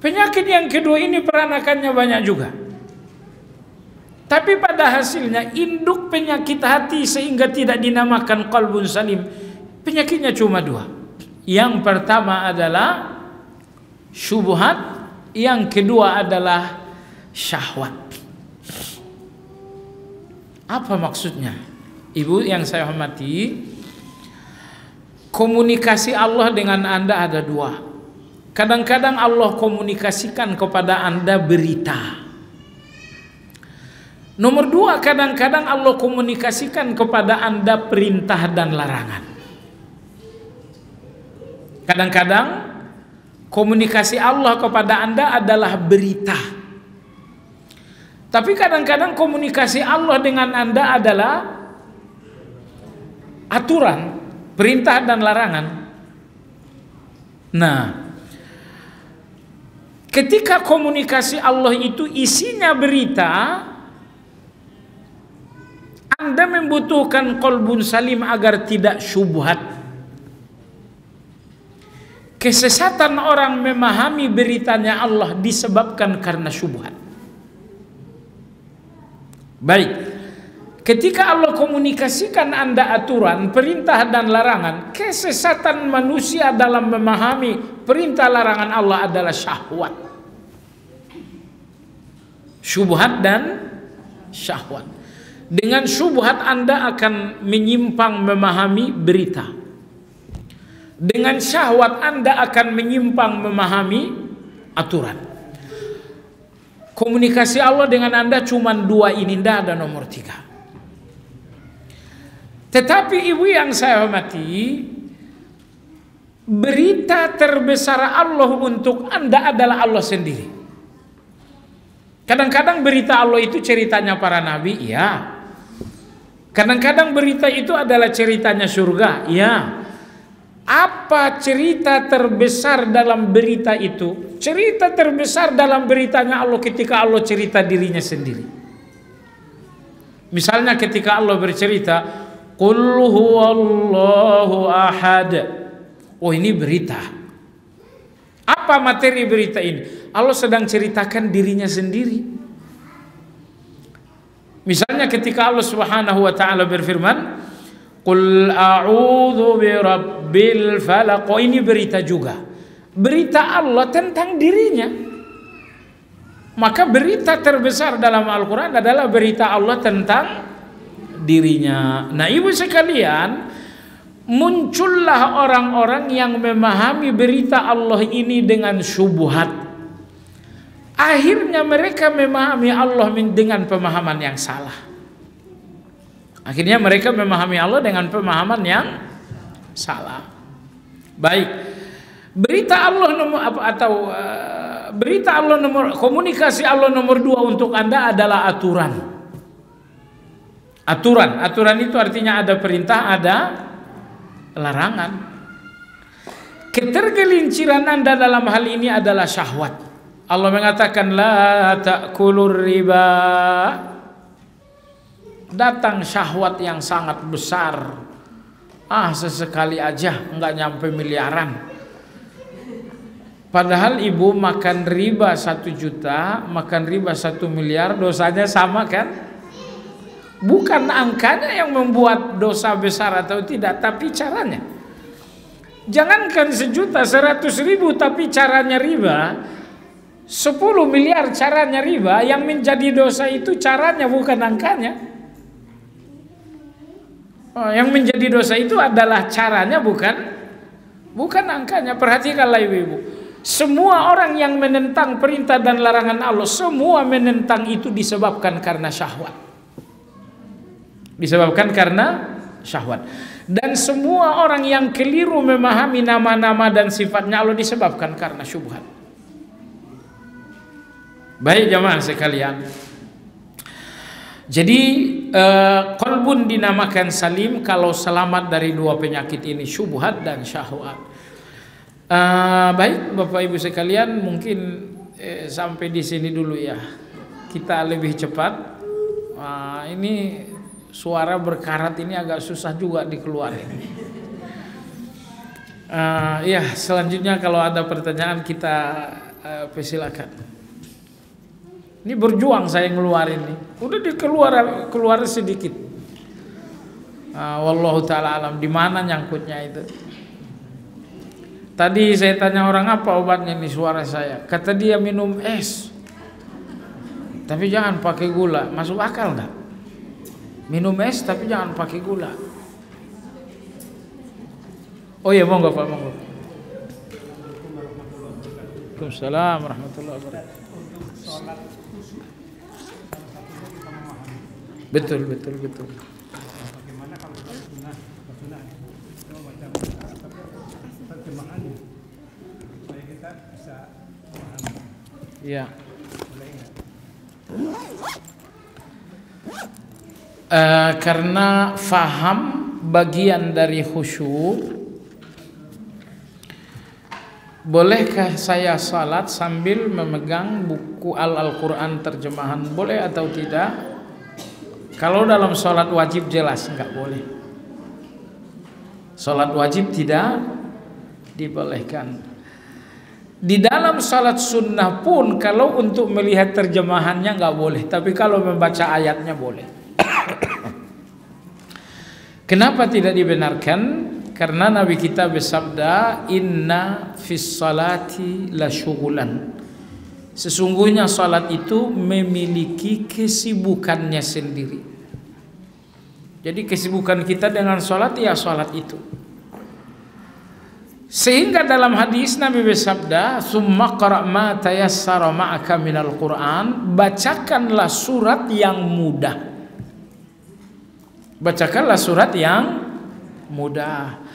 Penyakit yang kedua ini peranakannya banyak juga. Tapi pada hasilnya induk penyakit hati sehingga tidak dinamakan qalbun salim. Penyakitnya cuma 2. Yang pertama adalah syubhat, yang kedua adalah syahwat. Apa maksudnya? Ibu yang saya hormati, komunikasi Allah dengan Anda ada 2. Kadang-kadang Allah komunikasikan kepada Anda berita. Nomor 2, kadang-kadang Allah komunikasikan kepada Anda perintah dan larangan. Kadang-kadang komunikasi Allah kepada Anda adalah berita. Tapi kadang-kadang komunikasi Allah dengan Anda adalah aturan, perintah dan larangan. Nah, ketika komunikasi Allah itu isinya berita, Anda membutuhkan qalbun salim agar tidak syubhat. Kesesatan orang memahami beritanya Allah disebabkan karena syubhat. Baik, ketika Allah komunikasikan Anda aturan, perintah dan larangan, kesesatan manusia dalam memahami perintah larangan Allah adalah syahwat. Syubhat dan syahwat. Dengan syubhat Anda akan menyimpang memahami berita. Dengan syahwat Anda akan menyimpang memahami aturan. Komunikasi Allah dengan Anda cuma 2 ini, tidak ada nomor 3. Tetapi ibu yang saya hormati, berita terbesar Allah untuk Anda adalah Allah sendiri. Kadang-kadang berita Allah itu ceritanya para nabi, ya. Kadang-kadang berita itu adalah ceritanya surga, ya. Apa cerita terbesar dalam berita itu? Cerita terbesar dalam beritanya Allah ketika Allah cerita dirinya sendiri. Misalnya ketika Allah bercerita, Qul huwallahu ahad. Oh, ini berita. Apa materi berita ini? Allah sedang ceritakan dirinya sendiri. Misalnya ketika Allah Subhanahu wa taala berfirman, Qul a'udzu birabbil falaq. Oh, ini berita juga. Berita Allah tentang dirinya. Maka berita terbesar dalam Al-Quran adalah berita Allah tentang dirinya. Nah, ibu sekalian, muncullah orang-orang yang memahami berita Allah ini dengan syubhat. Akhirnya mereka memahami Allah dengan pemahaman yang salah. Akhirnya mereka memahami Allah dengan pemahaman yang salah. Baik, berita Allah komunikasi Allah nomor 2 untuk Anda adalah aturan. Aturan itu artinya ada perintah, ada larangan. Ketergelinciran Anda dalam hal ini adalah syahwat. Allah mengatakan la ta'kulur riba. Datang syahwat yang sangat besar. Sesekali aja, enggak nyampe miliaran. Padahal ibu makan riba 1 juta, makan riba 1 miliar, dosanya sama kan? Bukan angkanya yang membuat dosa besar atau tidak, tapi caranya. Jangankan 1 juta, 100 ribu, tapi caranya riba. 10 miliar caranya riba, yang menjadi dosa itu caranya bukan angkanya. Yang menjadi dosa itu adalah caranya, bukan angkanya. Perhatikanlah ibu-ibu. Semua orang yang menentang perintah dan larangan Allah, semua menentang itu disebabkan karena syahwat. Disebabkan karena syahwat. Dan semua orang yang keliru memahami nama-nama dan sifatnya Allah disebabkan karena syubhat. Baik jamaah sekalian. Jadi qalbun dinamakan salim kalau selamat dari dua penyakit ini, syubhat dan syahwat. Baik Bapak Ibu sekalian, mungkin sampai di sini dulu ya. Kita lebih cepat. Ini suara berkarat ini agak susah juga dikeluarin. Ya, selanjutnya kalau ada pertanyaan kita persilakan. Ini berjuang saya ngeluarin nih. Udah keluar sedikit. Wallahu taala alam, di mana nyangkutnya itu. Tadi saya tanya orang apa obatnya nih suara saya. Kata dia minum es. Tapi jangan pakai gula. Masuk akal enggak? Minum es tapi jangan pakai gula. Oh iya, monggo Pak, monggo. Waalaikumsalam warahmatullahi wabarakatuh. Betul. Bagaimana kalau sunnah terjemahannya supaya kita bisa memahami. Iya. Karena faham bagian dari khusyuk. Bolehkah saya salat sambil memegang buku Al-Quran terjemahan? Boleh atau tidak? Kalau dalam salat wajib jelas enggak boleh. Salat wajib tidak dibolehkan. Di dalam salat sunnah pun kalau untuk melihat terjemahannya enggak boleh, tapi kalau membaca ayatnya boleh. Kenapa tidak dibenarkan? Karena Nabi kita bersabda, inna fis salati la syugulan. Sesungguhnya salat itu memiliki kesibukannya sendiri. Jadi kesibukan kita dengan salat ya salat itu. Sehingga dalam hadis Nabi bersabda, summa qra' ma tayassara ma'aka minal Qur'an, bacakanlah surat yang mudah. Bacakanlah surat yang mudah.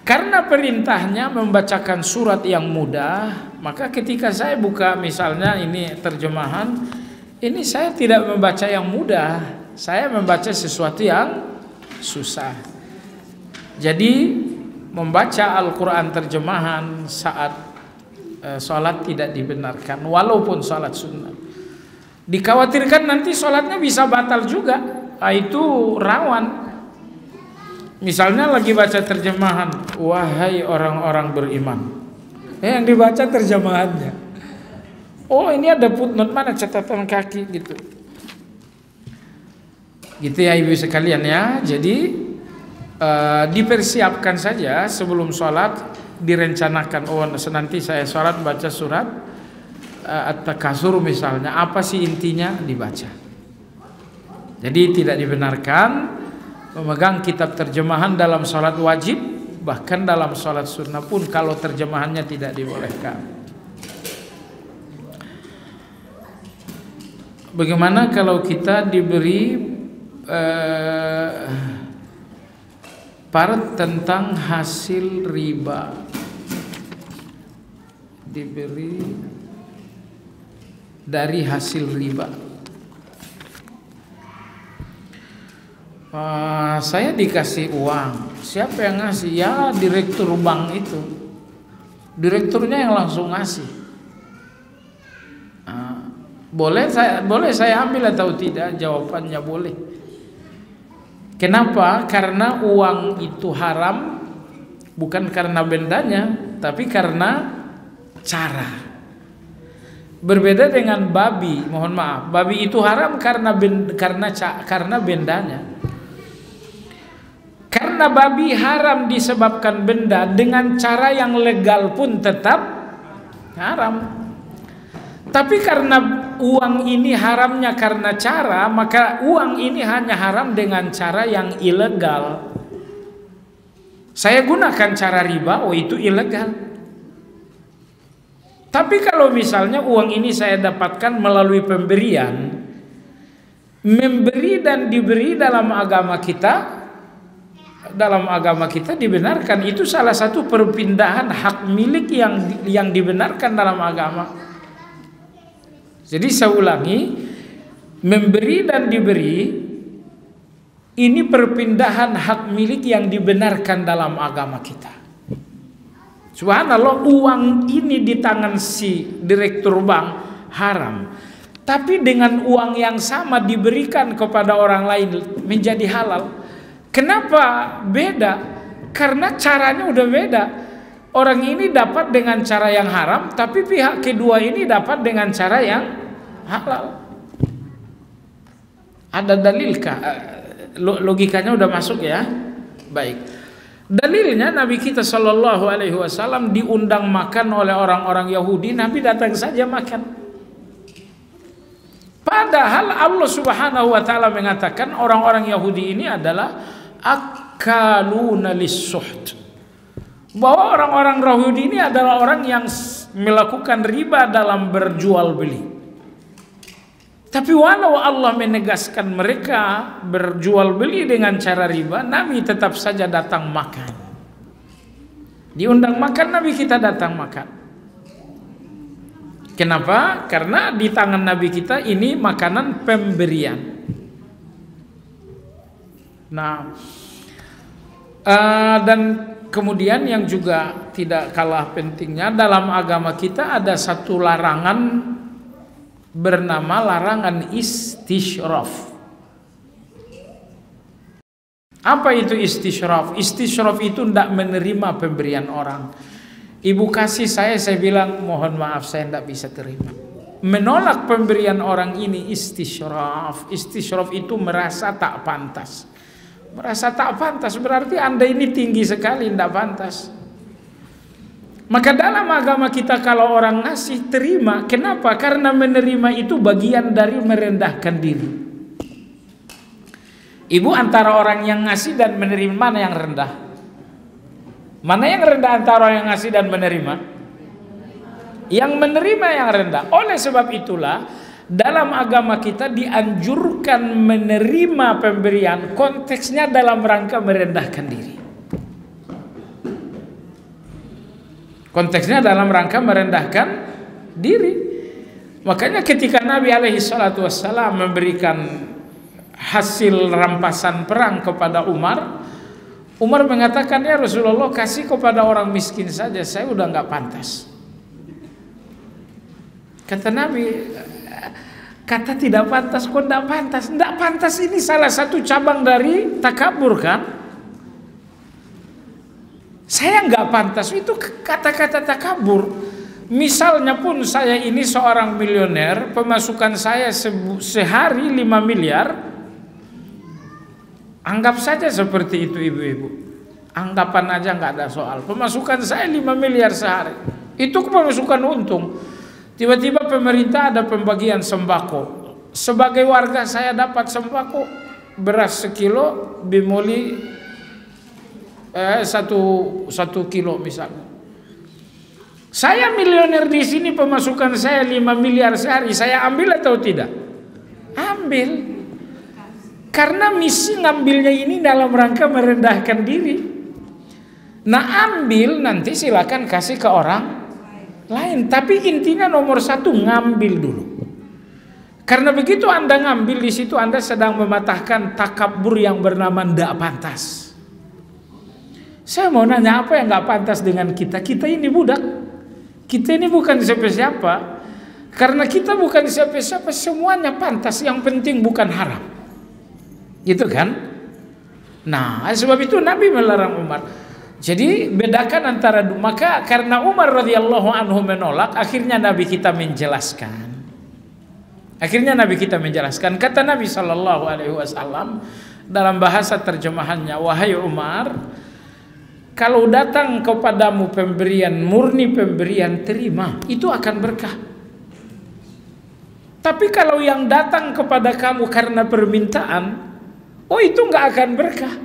Karena perintahnya membacakan surat yang mudah, maka ketika saya buka misalnya ini terjemahan, ini saya tidak membaca yang mudah, saya membaca sesuatu yang susah. Jadi membaca Al-Quran terjemahan saat sholat tidak dibenarkan, walaupun sholat sunnah. Dikhawatirkan nanti sholatnya bisa batal juga, itu rawan. Misalnya lagi baca terjemahan, wahai orang-orang beriman, yang dibaca terjemahannya, oh ini ada footnote, mana catatan kaki gitu. Gitu ya ibu sekalian ya. Jadi dipersiapkan saja sebelum sholat, direncanakan, oh nanti saya sholat baca surat At-Takasur misalnya, apa sih intinya, dibaca. Jadi tidak dibenarkan memegang kitab terjemahan dalam sholat wajib, bahkan dalam sholat sunnah pun kalau terjemahannya tidak dibolehkan. Bagaimana kalau kita diberi part tentang hasil riba, diberi dari hasil riba? Saya dikasih uang, siapa yang ngasih? Ya direktur bank itu, direkturnya yang langsung ngasih. Boleh saya ambil atau tidak? Jawabannya boleh. Kenapa? Karena uang itu haram bukan karena bendanya, tapi karena cara. Berbeda dengan babi, mohon maaf, babi itu haram karena bendanya. Karena babi haram disebabkan benda, dengan cara yang legal pun tetap haram. Tapi karena uang ini haramnya karena cara, maka uang ini hanya haram dengan cara yang ilegal. Saya gunakan cara riba, oh itu ilegal. Tapi kalau misalnya uang ini saya dapatkan melalui pemberian, memberi dan diberi dalam agama kita dalam agama kita dibenarkan. Itu salah satu perpindahan hak milik yang dibenarkan dalam agama. Jadi saya ulangi, memberi dan diberi ini perpindahan hak milik yang dibenarkan dalam agama kita. Subhanallah, uang ini di tangan si direktur bank haram, tapi dengan uang yang sama diberikan kepada orang lain menjadi halal. Kenapa beda? Karena caranya udah beda. Orang ini dapat dengan cara yang haram, tapi pihak kedua ini dapat dengan cara yang halal. Ada dalilkah? Logikanya udah masuk ya? Baik. Dalilnya Nabi kita Shallallahu Alaihi Wasallam diundang makan oleh orang-orang Yahudi, Nabi datang saja makan. Padahal Allah Subhanahu Wa Taala mengatakan orang-orang Yahudi ini adalah akaluna lis-suht, bahwa orang-orang Yahudi ini adalah orang yang melakukan riba dalam berjual beli. Tapi walau Allah menegaskan mereka berjual beli dengan cara riba, Nabi tetap saja datang makan. Diundang makan, Nabi kita datang makan. Kenapa? Karena di tangan Nabi kita ini makanan pemberian. Nah, dan kemudian yang juga tidak kalah pentingnya, dalam agama kita ada satu larangan bernama larangan istisyraf. Apa itu istisyraf? Istisyraf itu tidak menerima pemberian orang. Ibu kasih saya bilang mohon maaf saya tidak bisa terima. Menolak pemberian orang ini istisyraf. Istisyraf itu merasa tak pantas. Merasa tak pantas berarti Anda ini tinggi sekali, tidak pantas. Maka dalam agama kita kalau orang ngasih terima. Kenapa? Karena menerima itu bagian dari merendahkan diri. Ibu, antara orang yang ngasih dan menerima mana yang rendah? Mana yang rendah antara orang yang ngasih dan menerima? Yang menerima yang rendah. Oleh sebab itulah dalam agama kita dianjurkan menerima pemberian, konteksnya dalam rangka merendahkan diri. Konteksnya dalam rangka merendahkan diri. Makanya ketika Nabi alaihi salatu wassalam memberikan hasil rampasan perang kepada Umar, Umar mengatakan, ya Rasulullah, kasih kepada orang miskin saja, saya udah nggak pantas. Kata Nabi, kata tidak pantas, kok tidak pantas? Tidak pantas ini salah satu cabang dari takabur kan? Saya nggak pantas, itu kata-kata takabur. Misalnya pun saya ini seorang miliuner, pemasukan saya sehari 5 miliar, anggap saja seperti itu ibu-ibu. Anggapan aja nggak ada soal. Pemasukan saya 5 miliar sehari, itu pemasukan untung. Tiba-tiba pemerintah ada pembagian sembako. Sebagai warga saya dapat sembako beras 1 kilo, bimoli 1 kilo misalnya. Saya miliuner di sini, pemasukan saya 5 miliar sehari. Saya ambil atau tidak? Ambil. Karena misi ngambilnya ini dalam rangka merendahkan diri. Nah, ambil, nanti silakan kasih ke orang lain. Tapi intinya nomor 1 ngambil dulu. Karena begitu Anda ngambil, di situ Anda sedang mematahkan takabur yang bernama ndak pantas. Saya mau nanya, apa yang nggak pantas dengan kita? Kita ini budak. Kita ini bukan siapa-siapa. Karena kita bukan siapa-siapa, semuanya pantas. Yang penting bukan haram. Gitu kan? Nah, sebab itu Nabi melarang Umar. Jadi bedakan antara, maka karena Umar radhiyallahu anhu menolak, akhirnya Nabi kita menjelaskan. Kata Nabi sallallahu alaihi wasallam dalam bahasa terjemahannya, wahai Umar, kalau datang kepadamu pemberian, murni pemberian, terima, itu akan berkah. Tapi kalau yang datang kepada kamu karena permintaan, oh itu nggak akan berkah.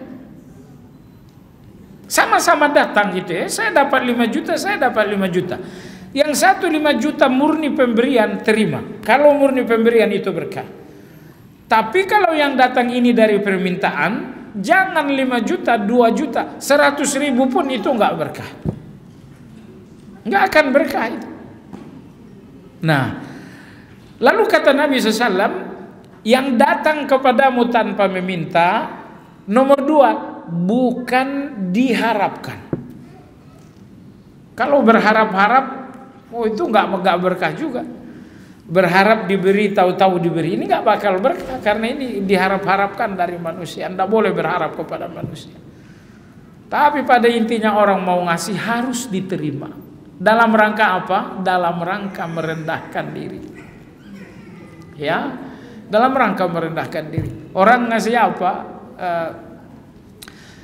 Sama-sama datang gitu ya, saya dapat 5 juta, saya dapat 5 juta. Yang satu 5 juta murni pemberian, terima. Kalau murni pemberian itu berkah. Tapi kalau yang datang ini dari permintaan, jangan 5 juta, 2 juta, 100.000 pun itu nggak berkah. Nggak akan berkah itu. Nah, lalu kata Nabi SAW, yang datang kepadamu tanpa meminta, nomor 2, bukan diharapkan. Kalau berharap-harap, oh itu nggak berkah juga. Berharap diberi, tahu-tahu diberi, ini nggak bakal berkah karena ini diharap-harapkan dari manusia. Anda boleh berharap kepada manusia, tapi pada intinya orang mau ngasih harus diterima. Dalam rangka apa? Dalam rangka merendahkan diri. Ya, dalam rangka merendahkan diri. Orang ngasih apa?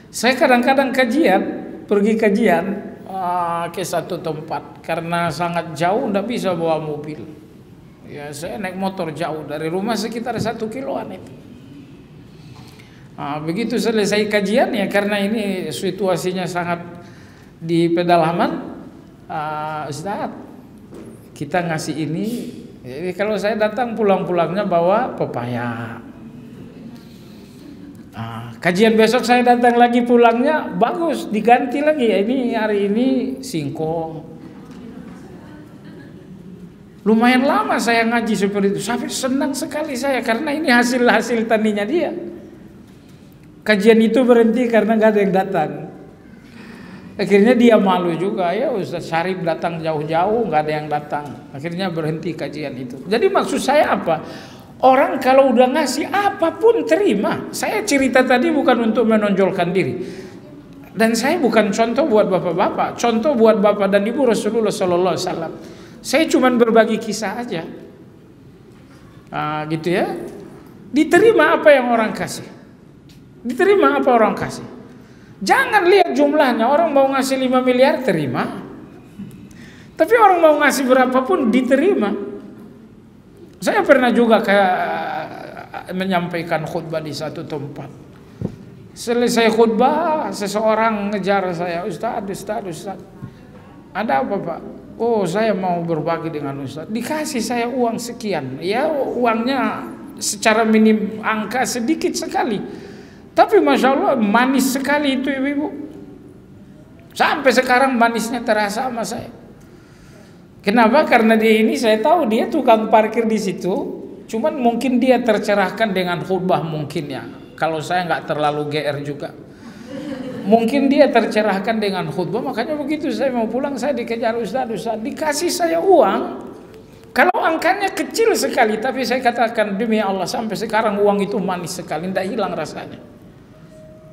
Saya kadang-kadang pergi kajian ke satu tempat karena sangat jauh, nggak bisa bawa mobil. Ya, saya naik motor jauh dari rumah sekitar 1 kiloan itu. Begitu selesai kajian ya, karena ini situasinya sangat di pedalaman, Ustaz, kita ngasih ini. Jadi kalau saya datang pulang-pulangnya bawa pepaya. Kajian besok saya datang lagi pulangnya bagus, diganti lagi ya, ini hari ini singkong. Lumayan lama saya ngaji seperti itu, sampai senang sekali saya karena ini hasil taninya dia. Kajian itu berhenti karena nggak ada yang datang. Akhirnya dia malu juga, ya Ustaz Syarif datang jauh-jauh nggak ada yang datang. Akhirnya berhenti kajian itu. Jadi maksud saya apa? Orang kalau udah ngasih apapun terima. Saya cerita tadi bukan untuk menonjolkan diri. Dan saya bukan contoh buat bapak-bapak, contoh buat bapak dan ibu Rasulullah Sallallahu Alaihi Wasallam. Saya cuma berbagi kisah aja, gitu ya. Diterima apa yang orang kasih, diterima apa orang kasih. Jangan lihat jumlahnya. Orang mau ngasih 5 miliar terima, tapi orang mau ngasih berapapun diterima. Saya pernah juga menyampaikan khutbah di satu tempat. Selesai khutbah, seseorang ngejar saya, Ustaz, ada apa Pak? Oh, saya mau berbagi dengan Ustaz. Dikasih saya uang sekian. Ya, uangnya secara minim angka sedikit sekali, tapi Masya Allah manis sekali itu ibu-ibu. Sampai sekarang manisnya terasa sama saya. Kenapa? Karena dia ini, saya tahu dia tukang parkir di situ. Cuman mungkin dia tercerahkan dengan khutbah mungkin ya. Kalau saya nggak terlalu GR juga. Mungkin dia tercerahkan dengan khutbah, makanya begitu saya mau pulang saya dikejar Ustaz, dikasih saya uang. Kalau angkanya kecil sekali, tapi saya katakan demi Allah sampai sekarang uang itu manis sekali, tidak hilang rasanya,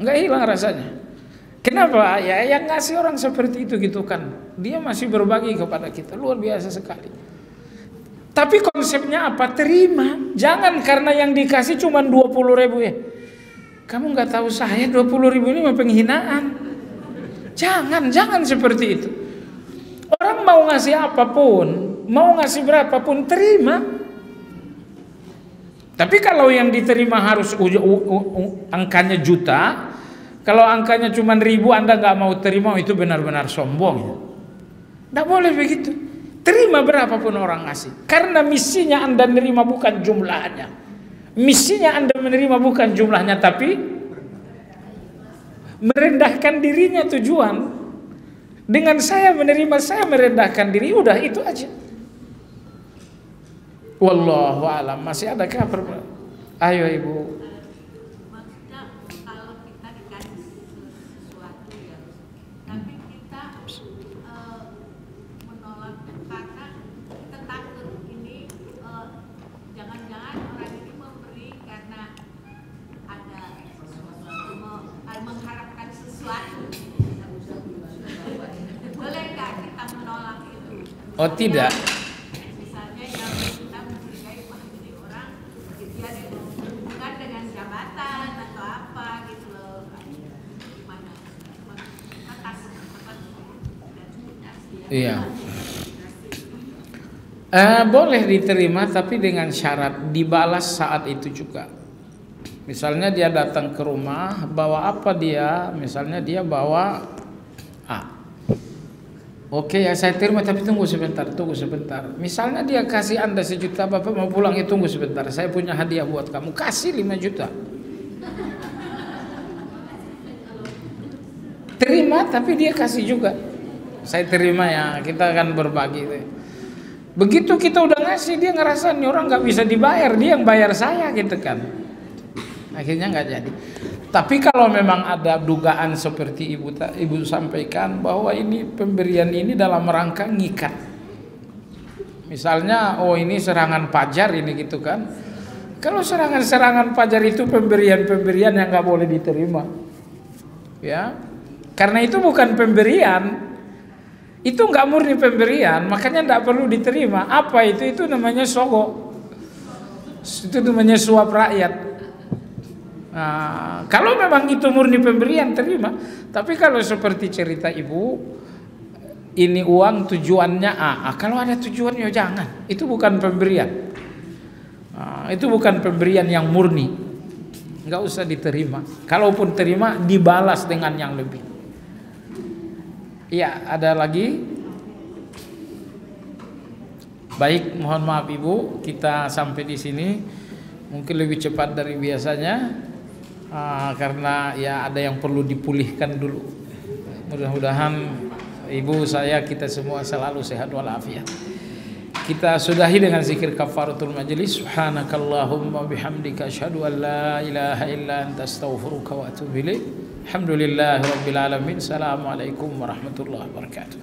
nggak hilang rasanya. Kenapa? Ya yang ngasih orang seperti itu gitu kan, dia masih berbagi kepada kita, luar biasa sekali. Tapi konsepnya apa? Terima. Jangan karena yang dikasih cuma 20.000 ya. Kamu nggak tahu saya 20.000 ini mah penghinaan. Jangan seperti itu. Orang mau ngasih apapun, mau ngasih berapapun terima. Tapi kalau yang diterima harus angkanya juta, kalau angkanya cuma 1.000 Anda nggak mau terima, itu benar-benar sombong. Nggak boleh begitu. Terima berapapun orang ngasih. Karena misinya Anda menerima bukan jumlahnya. Misinya Anda menerima bukan jumlahnya, tapi merendahkan dirinya tujuan. Dengan saya menerima, saya merendahkan diri, udah itu aja. Wallahu a'lam. Masih ada kabar? Ayo ibu. Maksudnya kalau kita dikasih sesuatu ya, tapi kita menolak karena kita takut ini jangan-jangan orang ini memberi karena ada mengharapkan sesuatu. Boleh nggak kita menolak itu? Oh tidak. Misalnya yang kita mencurigai ini orang dia ada hubungan dengan jabatan atau apa gitu loh. Gimana? Atas Iya. Boleh diterima tapi dengan syarat dibalas saat itu juga. Misalnya dia datang ke rumah bawa apa dia? Misalnya dia bawa Oke ya saya terima, tapi tunggu sebentar. Misalnya dia kasih Anda 1 juta, Bapak mau pulang, ya tunggu sebentar, saya punya hadiah buat kamu, kasih 5 juta. terima tapi dia kasih juga. Saya terima ya, kita akan berbagi. Begitu kita udah ngasih, dia ngerasa nih orang nggak bisa dibayar, dia yang bayar saya gitu kan. Akhirnya nggak jadi. Tapi kalau memang ada dugaan seperti ibu sampaikan bahwa ini pemberian ini dalam rangka ngikat. Misalnya, oh ini serangan fajar ini gitu kan. Kalau serangan fajar itu pemberian-pemberian yang nggak boleh diterima. Ya, karena itu bukan pemberian. Itu nggak murni pemberian, makanya nggak perlu diterima. Apa itu? Itu namanya sogok. Itu namanya suap rakyat. Nah, kalau memang itu murni pemberian, terima. Tapi kalau seperti cerita ibu, ini uang tujuannya A. Kalau ada tujuannya jangan. Itu bukan pemberian. Nah, itu bukan pemberian yang murni. Nggak usah diterima. Kalaupun terima, dibalas dengan yang lebih. Iya, ada lagi? Baik, mohon maaf Ibu, kita sampai di sini. Mungkin lebih cepat dari biasanya, karena ya ada yang perlu dipulihkan dulu. Mudah-mudahan Ibu, saya, kita semua selalu sehat walafiat. Kita sudahi dengan zikir kafaratul majlis. Subhanakallahumma bihamdika asyhadu an la ilaha illa anta astaghfiruka wa atubu ilaik. Alhamdulillahirabbil alamin. Assalamualaikum warahmatullahi wabarakatuh.